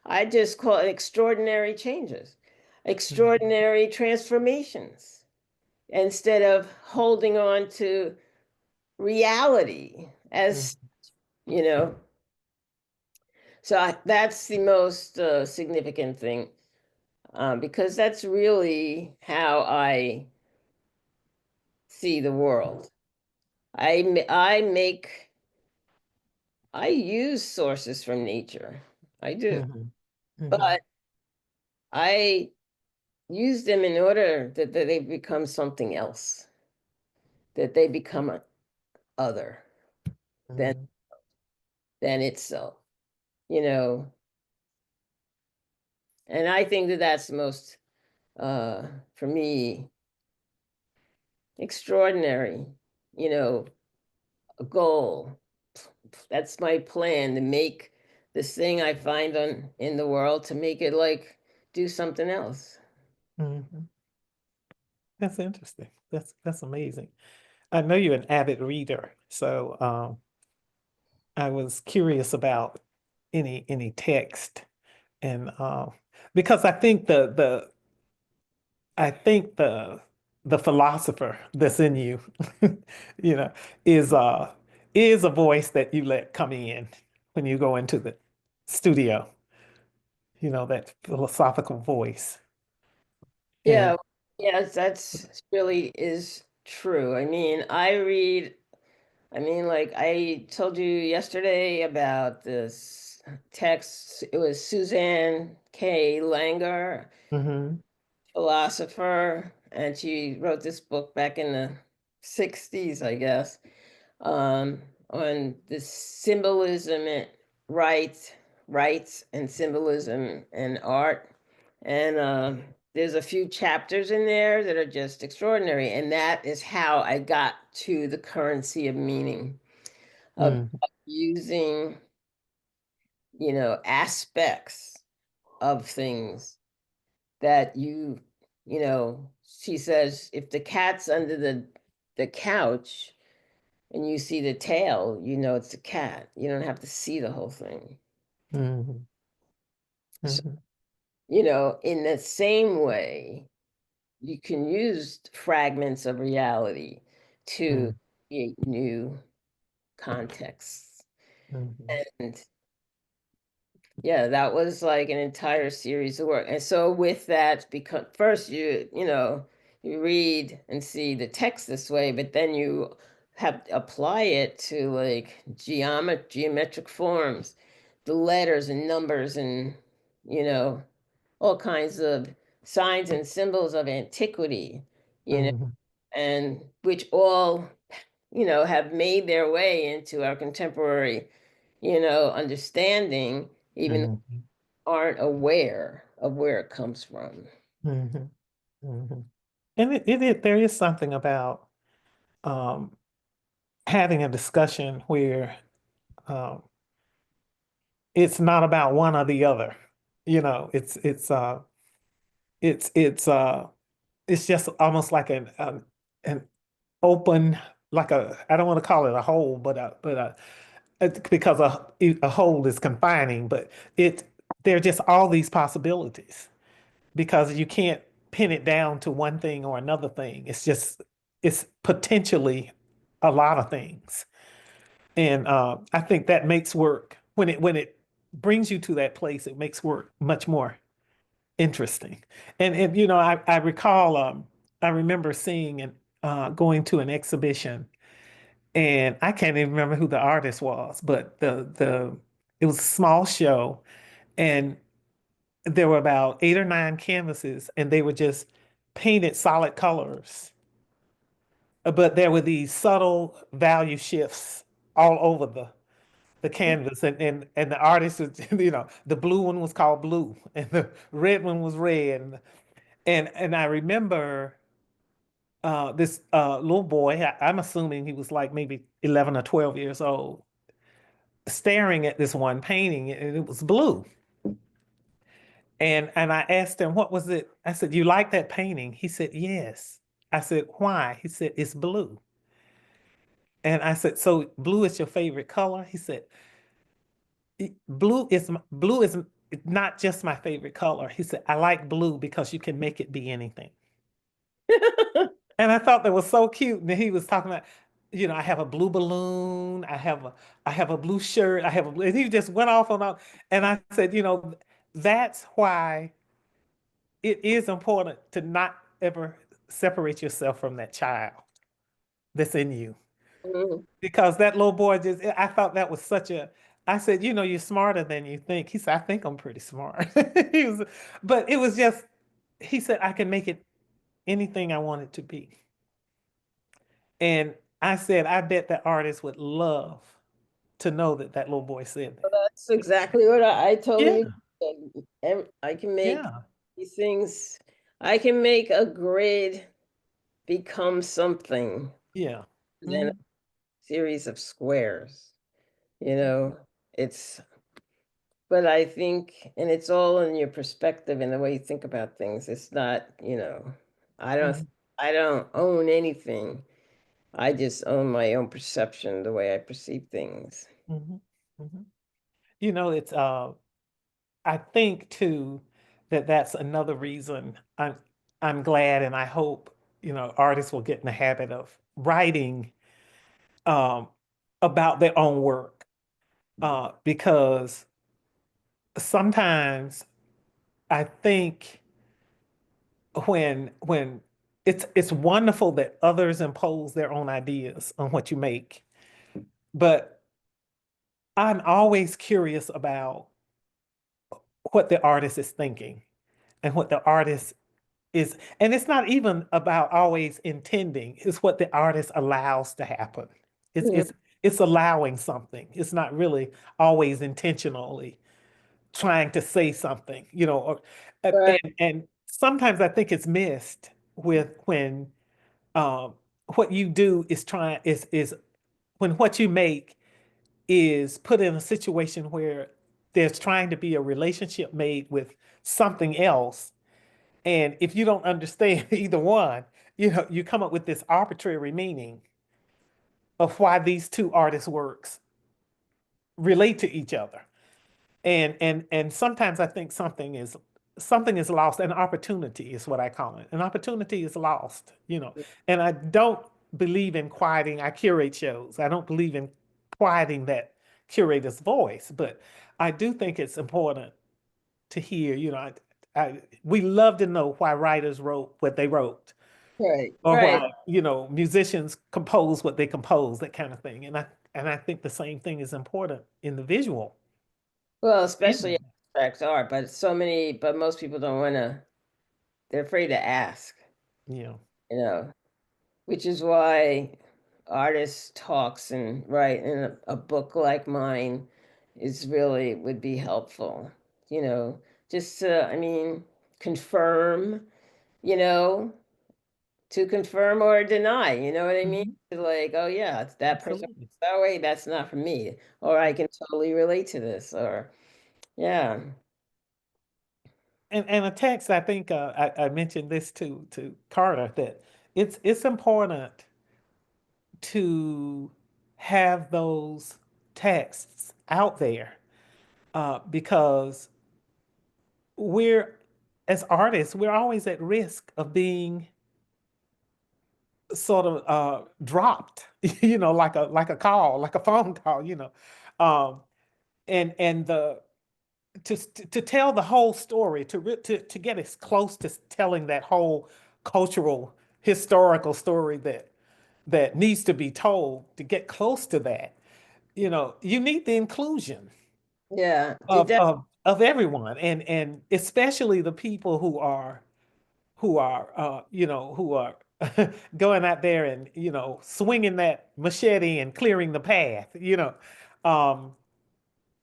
I just call it extraordinary changes, mhm, extraordinary transformations, instead of holding on to reality as, mhm, you know. So that's the most significant thing, because that's really how I see the world. I use sources from nature. I do, mhm, mhm, but I use them in order that they become something else, that they become other than mhm. itself, you know. And I think that that's the most, for me, extraordinary, you know, a goal. That's my plan, to make this thing I find in the world, to make it like do something else. Mhm. That's interesting. That's amazing. I know you're an avid reader, so I was curious about any text, and because I think the philosopher that's in you, you know, is a voice that you let come in when you go into the studio, that philosophical voice. And Yeah, yes, that's really is true. I mean, like I told you yesterday about this text. It was Suzanne K. Langer, Mhm, philosopher, and she wrote this book back in the 60s, I guess, on the symbolism and rights and symbolism and art. And there's a few chapters in there that are just extraordinary. And that is how I got to the currency of meaning, of mhm, using, aspects of things that she says, if the cat's under the couch and you see the tail, it's a cat. You don't have to see the whole thing. mhm, So, mhm, in the same way, you can use fragments of reality to mhm, create new contexts. mhm, And yeah, that was like an entire series of work. And so with that, because first you read and see the text this way, but then you have to apply it to like geometric forms, the letters and numbers and you know, all kinds of signs and symbols of antiquity, you know, mhm, and which all, have made their way into our contemporary, understanding, even though mhm, we aren't aware of where it comes from. mhm, mhm. And there is something about um, having a discussion where um, it's not about one or the other. It's it's uh it's just almost like an open, like I don't want to call it a hole, because a hole is confining, but there are just all these possibilities because you can't pin it down to one thing or another thing. It's potentially a lot of things. And I think that makes work when it brings you to that place, it makes work much more interesting. And I recall I remember seeing and going to an exhibition, and I can't even remember who the artist was, but the it was a small show, and there were about 8 or 9 canvases, and they were just painted solid colors. But there were these subtle value shifts all over the canvas, and the artist was, the blue one was called blue, and the red one was red, and I remember this little boy. I'm assuming he was like maybe 11 or 12 years old, staring at this one painting, and it was blue. And I asked him, what was it? I said, you like that painting? He said, yes. I said, why? He said, it's blue. And I said, so blue is your favorite color? He said, blue is not just my favorite color. He said, I like blue because you can make it be anything. And I thought that was so cute. And he was talking about, I have a blue balloon, I have a blue shirt, and he just went off on all. And I said, that's why it is important to not ever separate yourself from that child that's in you. Mhm. Because that little boy I thought that was I said, you're smarter than you think. He said, I think I'm pretty smart. But it was just, he said, I can make it anything I want it to be. And I said, I bet that artist would love to know that that little boy said that. That's exactly what I totally Yeah, agree. I can make yeah. these things. I can make a grid become something Yeah. than a series of squares. You know, it's, but I think, and it's all in your perspective and the way you think about things. It's not, you know, I don't, Mhm. I don't own anything. I just own my own perception, the way I perceive things. Mhm. Mhm. You know, it's I think too that that's another reason I'm glad and I hope, you know, artists will get in the habit of writing um about their own work. Because sometimes I think when it's wonderful that others impose their own ideas on what you make, but I'm always curious about what the artist is thinking and what the artist is, and it's not even about always intending, it's what the artist allows to happen. It's Mhm. it's it's allowing something. It's not really always intentionally trying to say something, you know, or, Right. and sometimes I think it's missed with when um, what you do is trying is when what you make is put in a situation where there's trying to be a relationship made with something else, and if you don't understand either one, you know, you come up with this arbitrary meaning of why these two artists' works relate to each other. And sometimes I think something is lost. An opportunity is what I call it. An opportunity is lost, you know. And I don't believe in quieting. I curate shows. I don't believe in quieting that curator's voice, but I do think it's important to hear, you know, we love to know why writers wrote what they wrote, Right. or Right. why, you know, musicians compose what they compose, that kind of thing. And I think the same thing is important in the visual. Well, Yeah. especially abstract art, but so many, but most people don't want to, they're afraid to ask, Yeah. you know, which is why artists talks and write in a book like mine is really would be helpful, you know, just to, I mean, confirm, you know, to confirm or deny, you know what I mean? Mhm. Like, oh yeah, it's that person Absolutely. that way, that's not for me, or I can totally relate to this, or yeah. And a text, I think I mentioned this to Carter, that it's important to have those texts out there, because we're as artists, we're always at risk of being sort of dropped, you know, like a call, like a phone call, you know. Um, and the to tell the whole story, to get as close to telling that whole cultural historical story that needs to be told, to get close to that, you know, you need the inclusion Yeah, it does. of everyone, and especially the people who are you know, who are going out there and, you know, swinging that machete and clearing the path, you know. um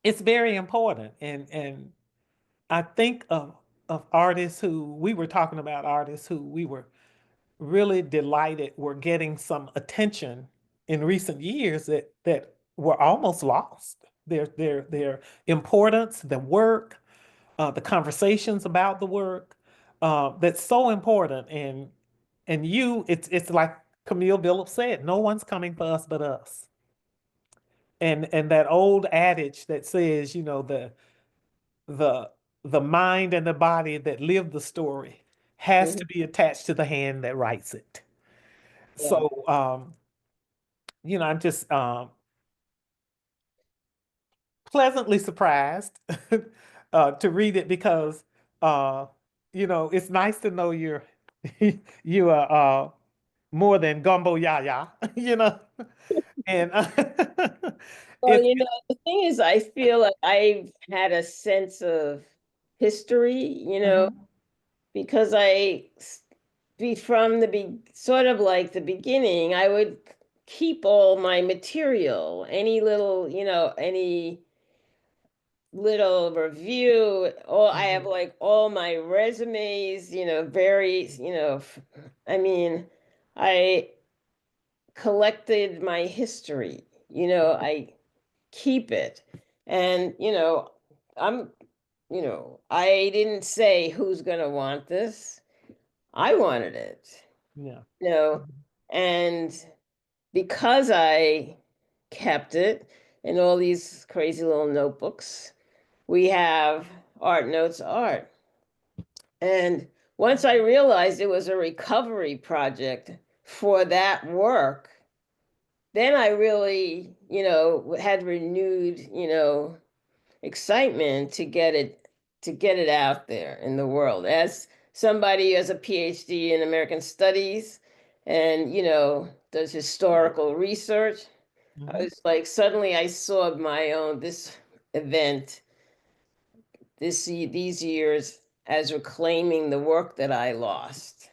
it's very important, and I think of artists who we were talking about, artists who we were really delighted were getting some attention in recent years that were almost lost. Their importance, the work, the conversations about the work, that's so important. And it's like Camille Billups said, no one's coming for us but us. And that old adage that says, you know, the the mind and the body that live the story has Mhm. to be attached to the hand that writes it. Yeah. So you know, I'm just pleasantly surprised to read it, because uh you know, it's nice to know you're you are more than gumbo yaya, you know. And Well, it's you know, the thing is, I feel like I've had a sense of history, you know, Mhm, because be from the sort of like the beginning, I would keep all my material, any little, you know, any little review. All I have mhm, like all my resumes, you know, very, you know, I mean, I collected my history, I keep it. And, I didn't say who's going to want this. I wanted it, Yeah. and because I kept it in all these crazy little notebooks, we have Art Notes Art. And once I realized it was a recovery project for that work, then I really, had renewed, excitement to get it out there in the world. As somebody who has a PhD in American Studies and, does historical research, I was like, suddenly I saw this event, these years as reclaiming the work that I lost,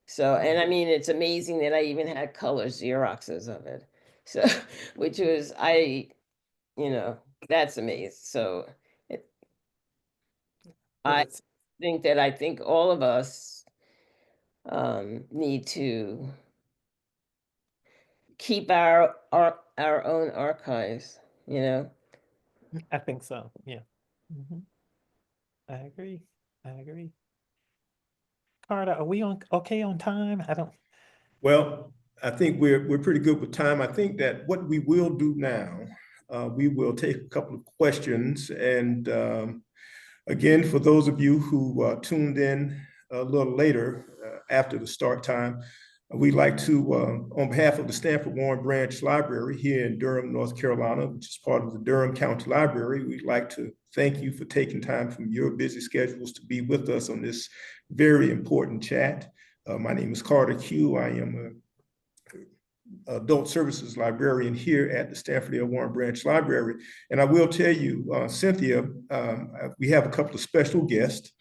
So, and I mean, it's amazing that I even had color Xeroxes of it. So, which was, that's amazing. So it, Well, I think all of us need to keep our own archives, I think so. Yeah. Mhm. I agree. I agree. Carter, are we okay on time? I don't. Well, I think we're pretty good with time. I think that what we will do now, we will take a couple of questions. And again, for those of you who tuned in a little later after the start time, we'd like to, on behalf of the Stanford Warren Branch Library here in Durham, North Carolina, which is part of the Durham County Library, we'd like to thank you for taking time from your busy schedules to be with us on this very important chat. My name is Carter Q. I am an adult services librarian here at the Stanford L. Warren Branch Library. And I will tell you, Cynthia, we have a couple of special guests.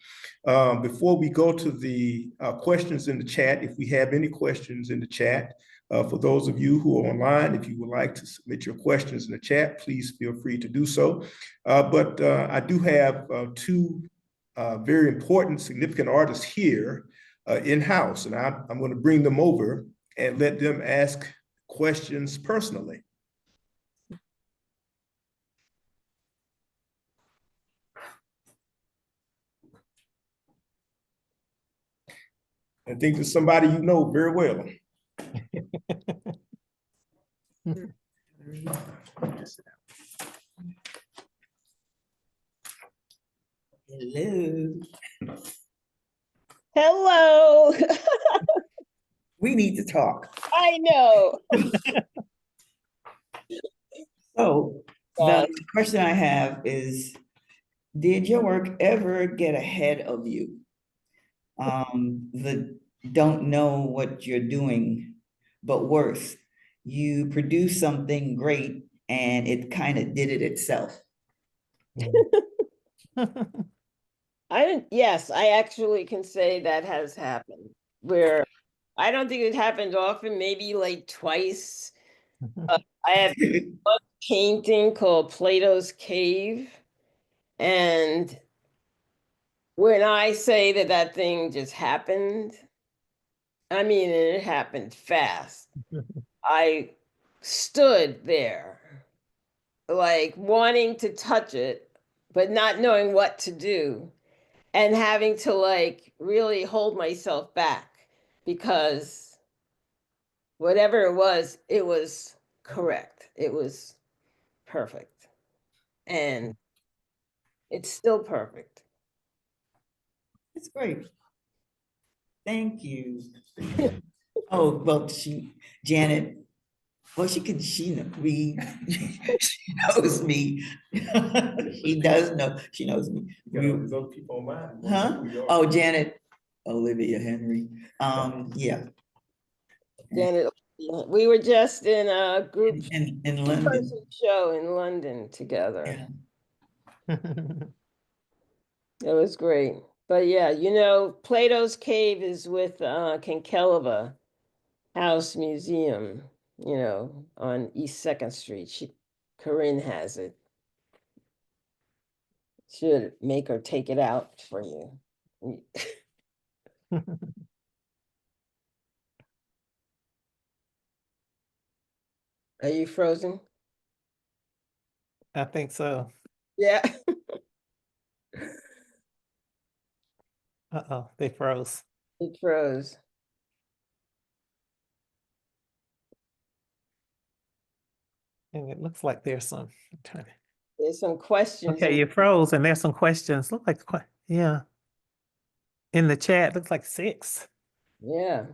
Before we go to the questions in the chat, if we have any questions in the chat, for those of you who are online, if you would like to submit your questions in the chat, please feel free to do so. But I do have two very important, significant artists here in-house, and I'm going to bring them over and let them ask questions personally. I think there's somebody you know very well. Hello. Hello. We need to talk. I know. So the question I have is, did your work ever get ahead of you? The don't know what you're doing, but worse, you produce something great and it kind of did it itself. Yes, I actually can say that has happened, where I don't think it happened often, maybe like twice. I have a painting called Plato's Cave. And when I say that thing just happened, I mean, it happened fast. I stood there, like wanting to touch it, but not knowing what to do, and having to like really hold myself back because whatever it was correct. It was perfect. And it's still perfect. It's great. Thank you. Oh, well, Janet, well, she knows me. She knows me. She does know, she knows me. There's other people online. Huh? Oh, Janet, Olivia Henry. Yeah. Janet, we were just in a group In London. show in London together. Yeah. It was great. But yeah, Plato's Cave is with Kenkeleba House Museum, on East 2nd Street. Corinne has it. Should make her take it out for you. Are you frozen? I think so. Yeah. Uh-oh, they froze. It froze. And it looks like there's some. There's some questions. Okay, you froze, and there's some questions. Look like, yeah. In the chat, looks like 6. Yeah.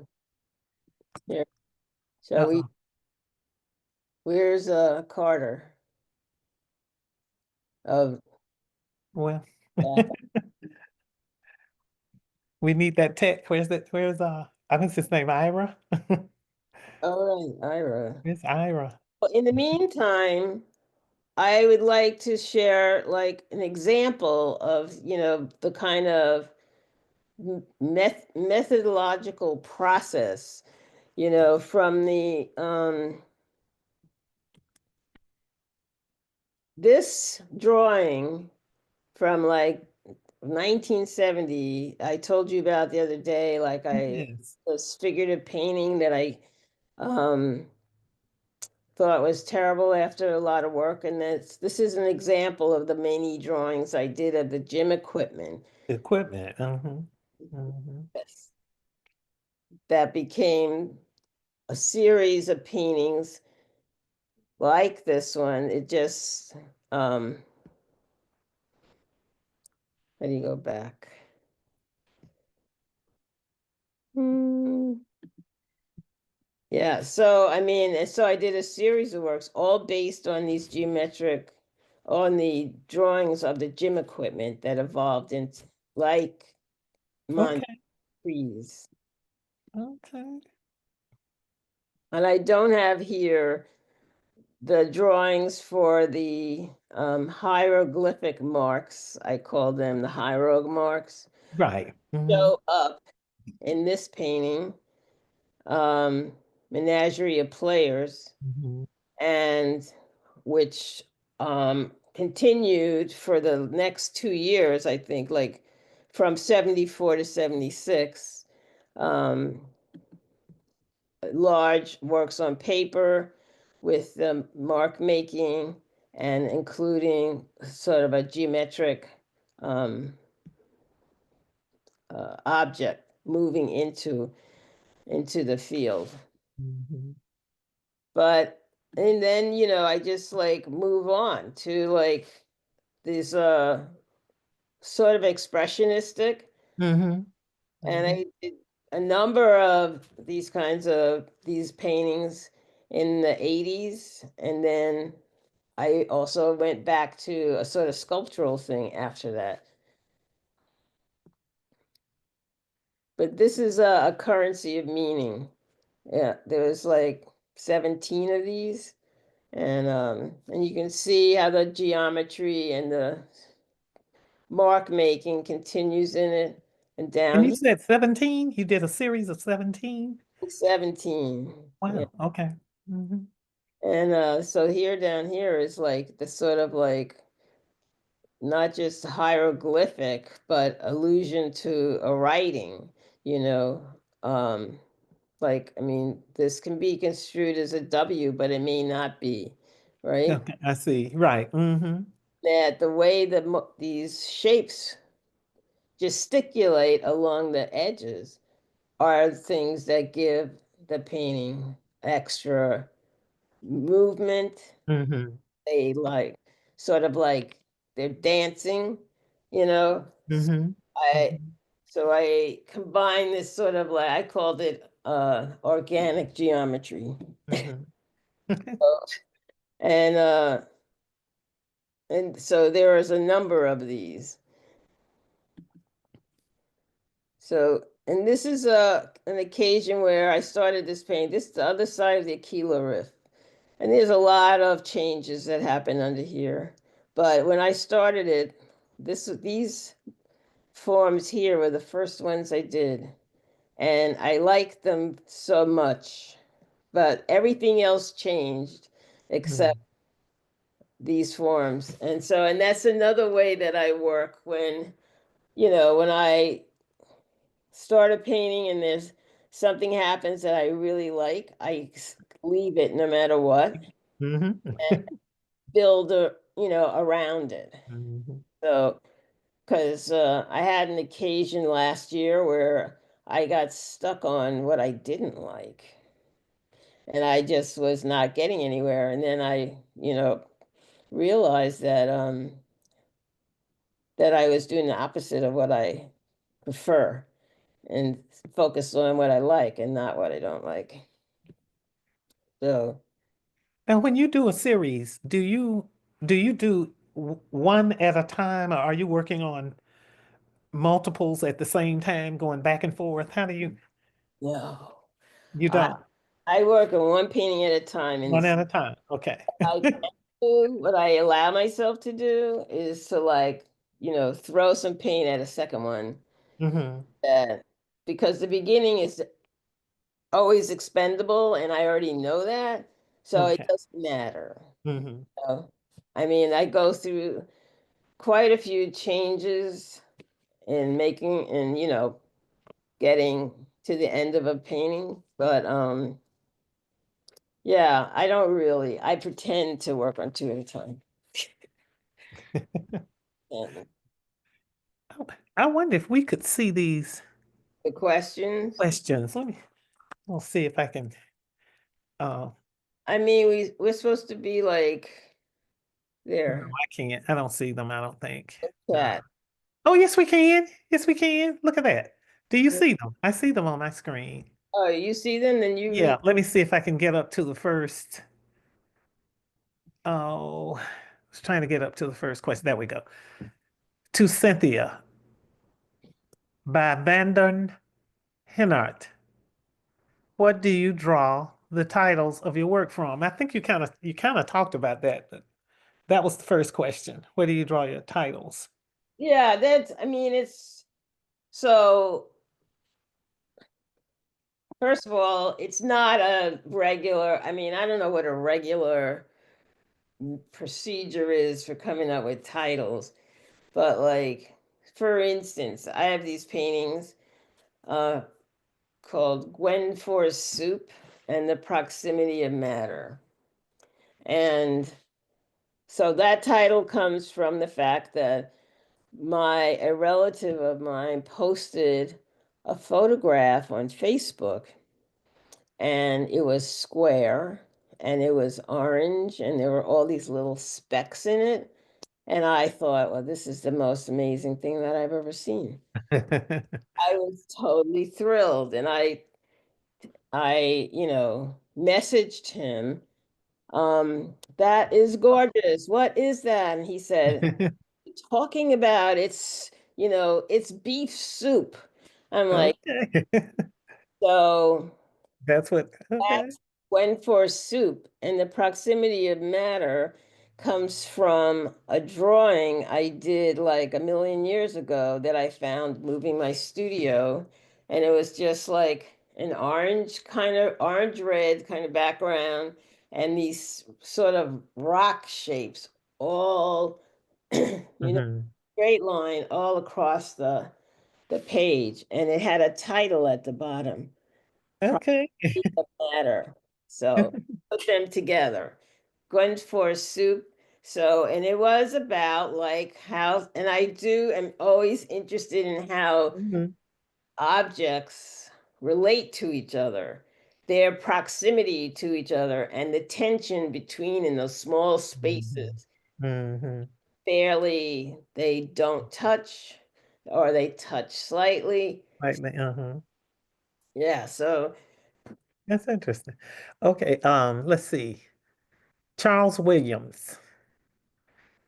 Here. Shall we? Uh-oh. Where's Carter? Of Well, that. we need that tech. Where's I think it's his name, Ira. All right, Ira. It's Ira. Well, in the meantime, I would like to share like an example of, the kind of methodological process, from the this drawing from like 1970, I told you about the other day, like Yes. this figurative painting that I thought was terrible after a lot of work. And this is an example of the many drawings I did of the gym equipment. Equipment. Yes. That became a series of paintings like this one. It just, how do you go back? Yeah, so I mean, so I did a series of works all based on on the drawings of the gym equipment that evolved into like Okay. trees. Okay. And I don't have here the drawings for the hieroglyphic marks. I call them the hierog marks. Right. Show up in this painting, Menagerie of Players, and which continued for the next 2 years, I think, like from 74 to 76. Large works on paper with the mark making and including sort of a geometric object moving into the field. But and then I just like move on to like these sort of expressionistic, and I did a number of these kinds of these paintings in the 80s, and then I also went back to a sort of sculptural thing after that. But this is a currency of meaning. Yeah, there was like 17 of these, and you can see how the geometry and the mark making continues in it, and down And you here, said 17? You did a series of 17? 17. Yeah. Wow. Okay. And so here down here is like the sort of like not just hieroglyphic, but allusion to a writing, you know. Like, I mean, this can be construed as a W, but it may not be, right? Okay, I see. Right. That the way that these shapes gesticulate along the edges are things that give the painting extra movement. They like sort of like they're dancing, you know. I so I combine this sort of like I called it organic geometry. And and so there is a number of these. So, and this is an occasion where I started this painting. This is the other side of the Aquila Rift. And there's a lot of changes that happen under here. But when I started it, these forms here were the first ones I did. And I liked them so much. But everything else changed except these forms. And so, and that's another way that I work when, when I start a painting and there's something happens that I really like, I leave it no matter what. build around it. So, because I had an occasion last year where I got stuck on what I didn't like. And I just was not getting anywhere. And then I, realized that I was doing the opposite of what I prefer and focus on what I like and not what I don't like. So Now, when you do a series, do you do one at a time, or are you working on multiples at the same time, going back and forth? How do you no, you don't I work on one painting at a time, and one at a time? Okay. what I allow myself to do is to throw some paint at a second one. Because the beginning is always expendable and I already know that, so it Okay. doesn't matter. So, I mean, I go through quite a few changes in making and getting to the end of a painting, but yeah, I pretend to work on two at a time. And I wonder if we could see these the questions, questions. We'll see if I can. I mean, we're supposed to be like No, there. I can't. I don't see them, I don't think. Chat. Oh, yes, we can. Yes, we can. Look at that. Do you see them? I see them on my screen. Oh, you see them, then you Yeah, read. let me see if I can get up to the first. Oh, I was trying to get up to the first question. There we go. To Cynthia by Vandern Hennart. What do you draw the titles of your work from? I think you kind of talked about that, but that was the first question. Where do you draw your titles? Yeah, it's so. First of all, it's not a regular, I mean, I don't know what a regular procedure is for coming up with titles, but like, for instance, I have these paintings called Gwen Force Soup and the Proximity of Matter. And so that title comes from the fact that a relative of mine posted a photograph on Facebook, and it was square and it was orange and there were all these little specks in it. And I thought, well, this is the most amazing thing that I've ever seen. I was totally thrilled. And I messaged him, that is gorgeous. What is that? And he said, talking about it's beef soup. I'm like, Okay. so That's what, okay. that's when for soup, and the proximity of matter comes from a drawing I did like a million years ago that I found moving my studio, and it was just like an orange red kind of background and these sort of rock shapes all straight line all across the page, and it had a title at the bottom, Okay. matter. So put them together. Gwen for soup. So, and it was about like how, and am always interested in how objects relate to each other, their proximity to each other, and the tension between in those small spaces. Barely, they don't touch, or they touch slightly. Like, Yeah, so that's interesting. Okay, let's see. Charles Williams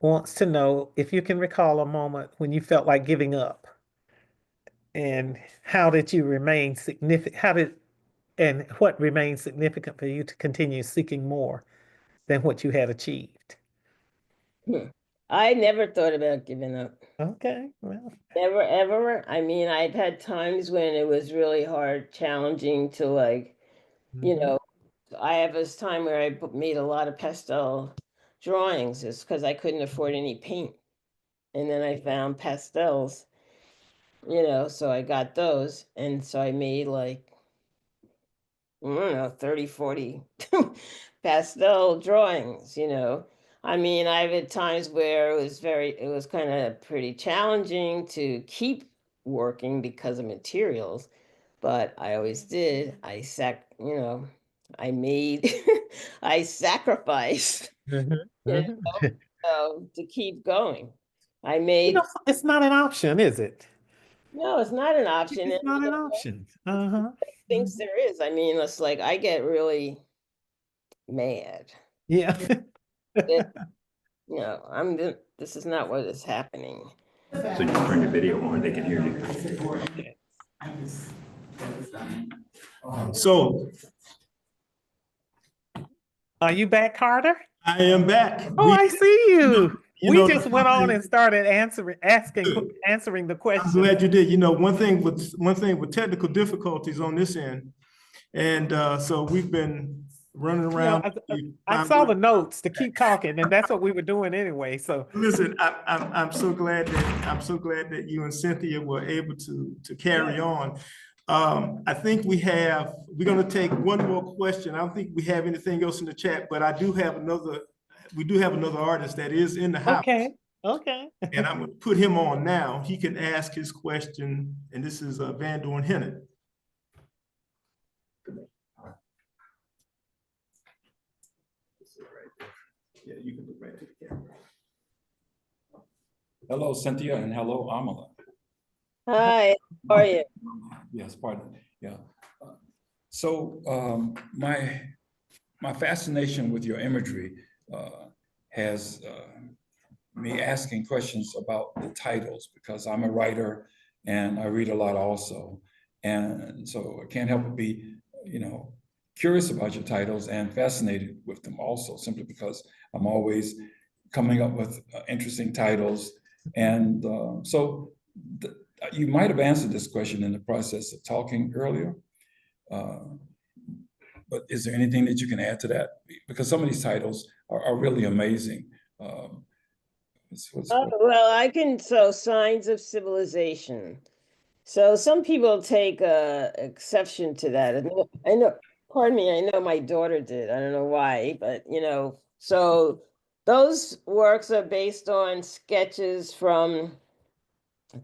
wants to know if you can recall a moment when you felt like giving up, and how did you remain significant? And what remained significant for you to continue seeking more than what you had achieved? I never thought about giving up. Okay, well, Never ever. I mean, I've had times when it was really hard, challenging to I have this time where I made a lot of pastel drawings just because I couldn't afford any paint. And then I found pastels, so I got those. And so I made like, I don't know, 30, 40 pastel drawings, you know. I mean, I've had times where it was kind of pretty challenging to keep working because of materials, but I always did. You know, I made, I sacrificed, you know, to keep going. I You made, know, it's not an option, is it? no, it's not an option. It's And not you an know, option. Uh-huh. thinks there is. I mean, it's like I get really mad. Yeah. No, this is not what is happening. So you turn your video on, they can hear you. So Are you back, Carter? I am back. Oh, I see you. you We know, just went on and started answering the I'm questions. glad you did. You know, one thing with technical difficulties on this end, and so we've been running You know, around. I saw the notes to keep talking, and that's what we were doing anyway. So Listen, I'm so glad that you and Cynthia were able to carry on. I think we're going to take one more question. I don't think we have anything else in the chat, but we do have another artist that is in the house. okay. And I'm going to put him on now. He can ask his question, and this is Van Dorn Hennett. Yeah, you can look right to the camera. Hello, Cynthia, and hello, Amalia. Hi, how are you? Yes, pardon. Yeah. So my fascination with your imagery has me asking questions about the titles, because I'm a writer and I read a lot also, and so I can't help but be, you know, curious about your titles and fascinated with them also, simply because I'm always coming up with interesting titles. And you might have answered this question in the process of talking earlier, but is there anything that you can add to that? Because some of these titles are really amazing. So signs of civilization. So some people take exception to that. I know, pardon me, I know my daughter did. I don't know why, but you know, so those works are based on sketches from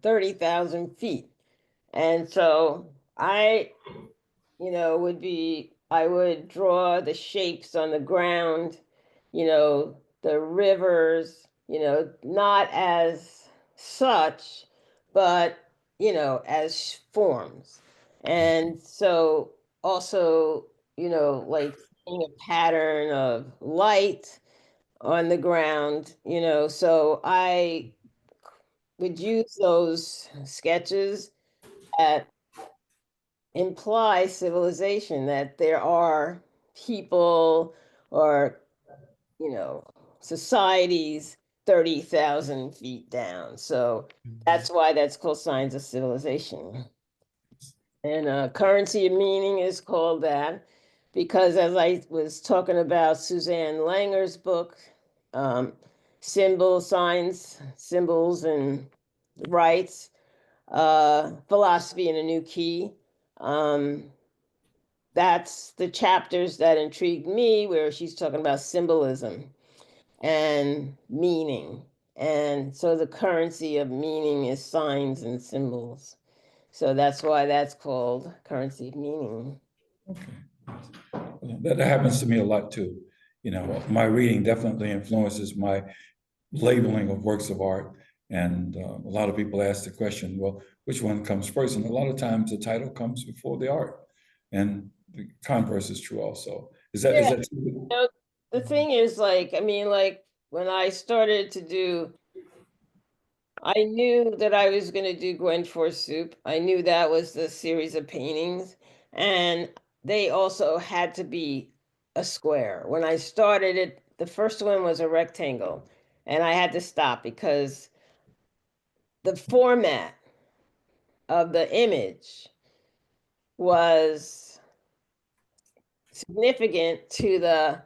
30,000 feet. And so you know, I would draw the shapes on the ground, you know, the rivers, you know, not as such, but, you know, as forms. And so also, you know, like seeing a pattern of light on the ground, you know, so I would use those sketches that imply civilization, that there are people or, you know, societies 30,000 feet down. So that's why that's called signs of civilization. And currency of meaning is called that because, as I was talking about Suzanne Langer's book, Signs, Symbols, and Rights, Philosophy in a New Key. That's the chapters that intrigued me, where she's talking about symbolism and meaning. And so the currency of meaning is signs and symbols. So that's why that's called currency of meaning. Okay. That happens to me a lot too. You know, my reading definitely influences my labeling of works of art. And a lot of people ask the question, well, which one comes first? And a lot of times the title comes before the art. And the converse is true also. Is that true? You know, the thing is, like, I mean, like when I started to do, I knew that I was going to do Gwen for Soup. I knew that was the series of paintings. And they also had to be a square. When I started it, the first one was a rectangle. And I had to stop because the format of the image was significant to the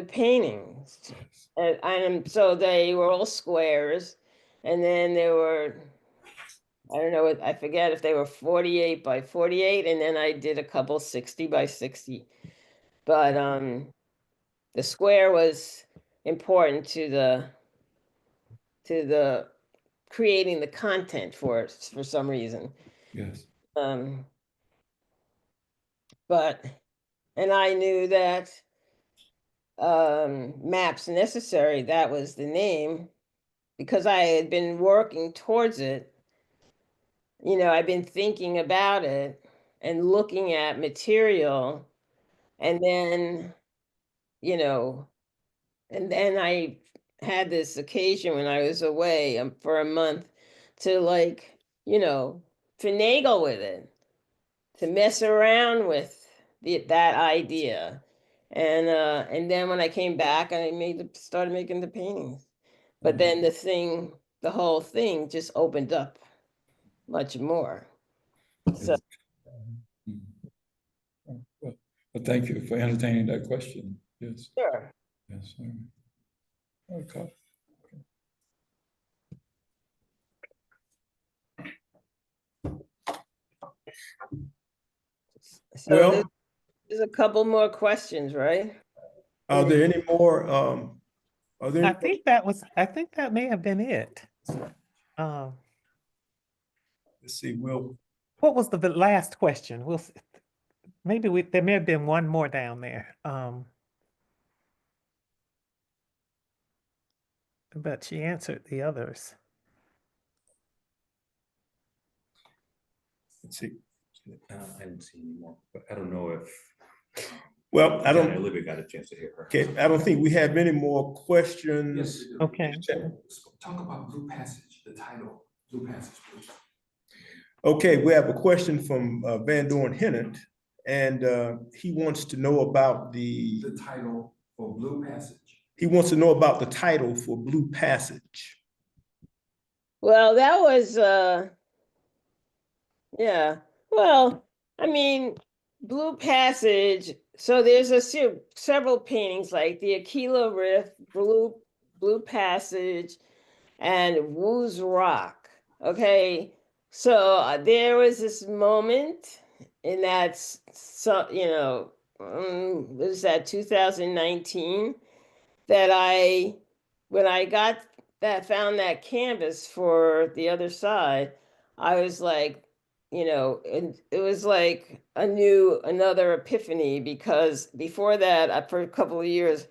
paintings. And so they were all squares. And then there were, I don't know, I forget if they were 48 by 48. And then I did a couple 60 by 60. but the square was important to the creating the content for it for some reason. Yes. But and I knew that maps necessary, that was the name, because I had been working towards it. You know, I've been thinking about it and looking at material, and then, you know, and then I had this occasion when I was away for a month to, like, you know, finagle with it, to mess around with that idea. And then when I came back, I started making the paintings. But then the whole thing just opened up much more. So Mhm. Well, thank you for entertaining that question. Yes. sure. Yes. All right. Okay. So Well, there's a couple more questions, right? are there any more, are there? I think that may have been it. Um, Let's see, Will. what was the last question? We'll see. Maybe there may have been one more down there. But she answered the others. Let's see. I didn't see any more, but I don't know if. Well, I don't. Olivia got a chance to hear her. Okay, I don't think we have any more questions. Yes, we do. Okay. Talk about Blue Passage, the title, Blue Passage, please. Okay, we have a question from Van Dorn Hennett, and he wants to know about the title for Blue Passage. he wants to know about the title for Blue Passage. Well, that was yeah. Well, I mean, Blue Passage. So there's several paintings like the Aquila Rift, Blue Passage, and Woo's Rock. Okay, so there was this moment in that, so you know, was that 2019 that when I found that canvas for the other side, I was like, you know, and it was like another epiphany, because before that, for a couple of years,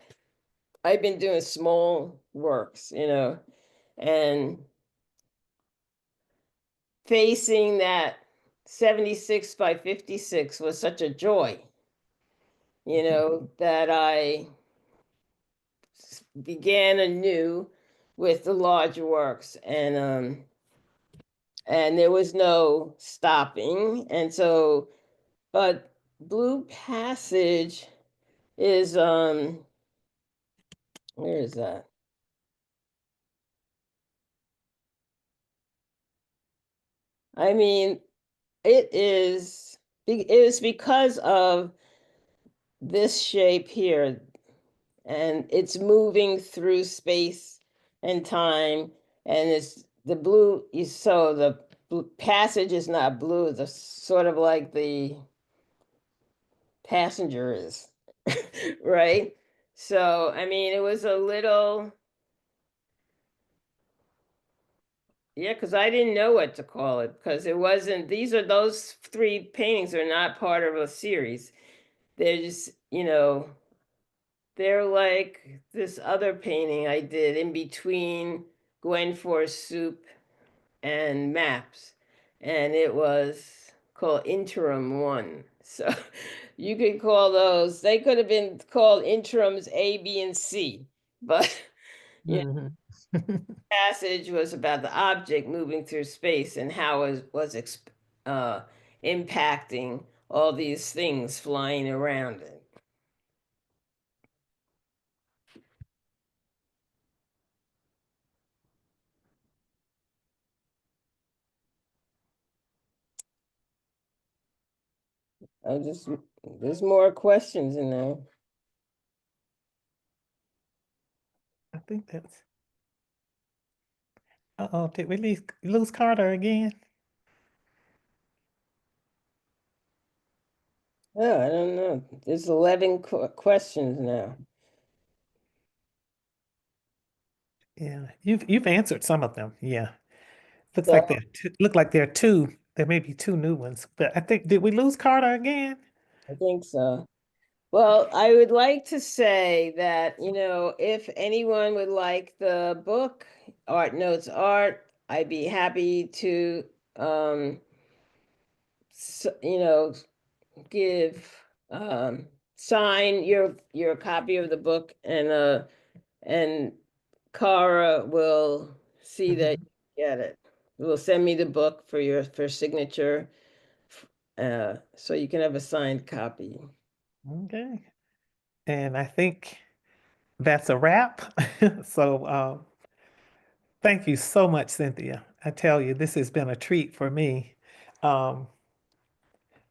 I've been doing small works, you know, and facing that 76 by 56 was such a joy, you know, that I began anew with the large works, and there was no stopping. And so, but Blue Passage is where is that? I mean, it is because of this shape here, and it's moving through space and time, and it's the blue. So the passage is not blue. The sort of like the passenger is, right? So I mean, it was a little, yeah, because I didn't know what to call it, because it wasn't. Those three paintings are not part of a series. They're just, you know, they're like this other painting I did in between Gwen Force Soup and Maps, and it was called Interim One. So you could call those, they could have been called interims A, B, and C, but Mhm. passage was about the object moving through space and how it was impacting all these things flying around it. There's more questions in there. I think that's. Uh-oh, did we lose Carter again? Oh, I don't know. There's 11 questions now. Yeah, you've answered some of them. Yeah. Looks So like look like there are two. There may be two new ones, but I think did we lose Carter again? I think so. Well, I would like to say that, if anyone would like the book, Art Notes Art, I'd be happy to, give, sign your copy of the book, and Cara will see that you get it. Will send me the book for signature, so you can have a signed copy. Okay. And I think that's a wrap. So thank you so much, Cynthia. I tell you, this has been a treat for me. Um,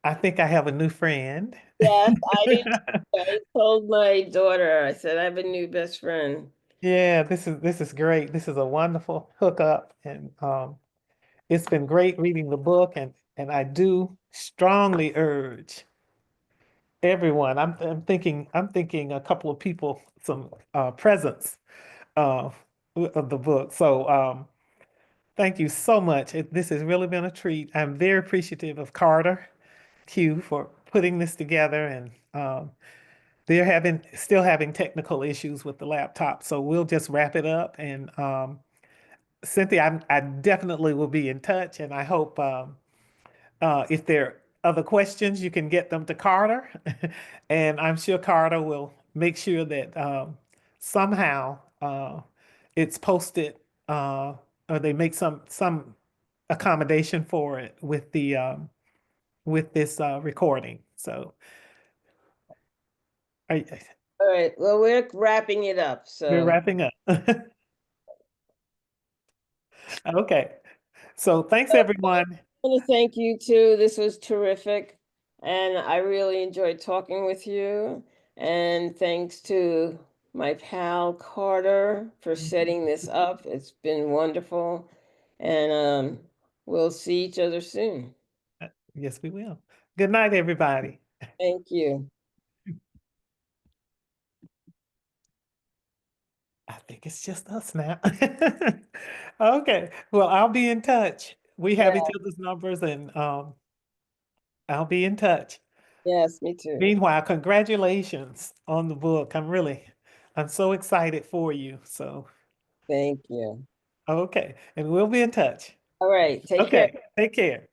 I think I have a new friend. Yes, I did. I told my daughter, I said, I have a new best friend. Yeah, this is great. This is a wonderful hookup, and it's been great reading the book, and I do strongly urge everyone. I'm thinking a couple of people some presents uh, of the book. So thank you so much. This has really been a treat. I'm very appreciative of Carter Q for putting this together, and they're still having technical issues with the laptop. So we'll just wrap it up. And Cynthia, I definitely will be in touch, and I hope if there are other questions, you can get them to Carter, and I'm sure Carter will make sure that somehow it's posted, or they make some accommodation for it with the with this recording. So I, All right, well, we're wrapping it up, we're so. wrapping up. Okay. So thanks, everyone. I want to thank you too. This was terrific. And I really enjoyed talking with you. And thanks to my pal Carter for setting this up. It's been wonderful. And we'll see each other soon. Yes, we will. Good night, everybody. Thank you. I think it's just us now. Okay. Well, I'll be in touch. We have each other's numbers, and I'll be in touch. Yes, me too. Meanwhile, congratulations on the book. I'm so excited for you. So, Thank you. okay. And we'll be in touch. All right, take care. Okay. Take care.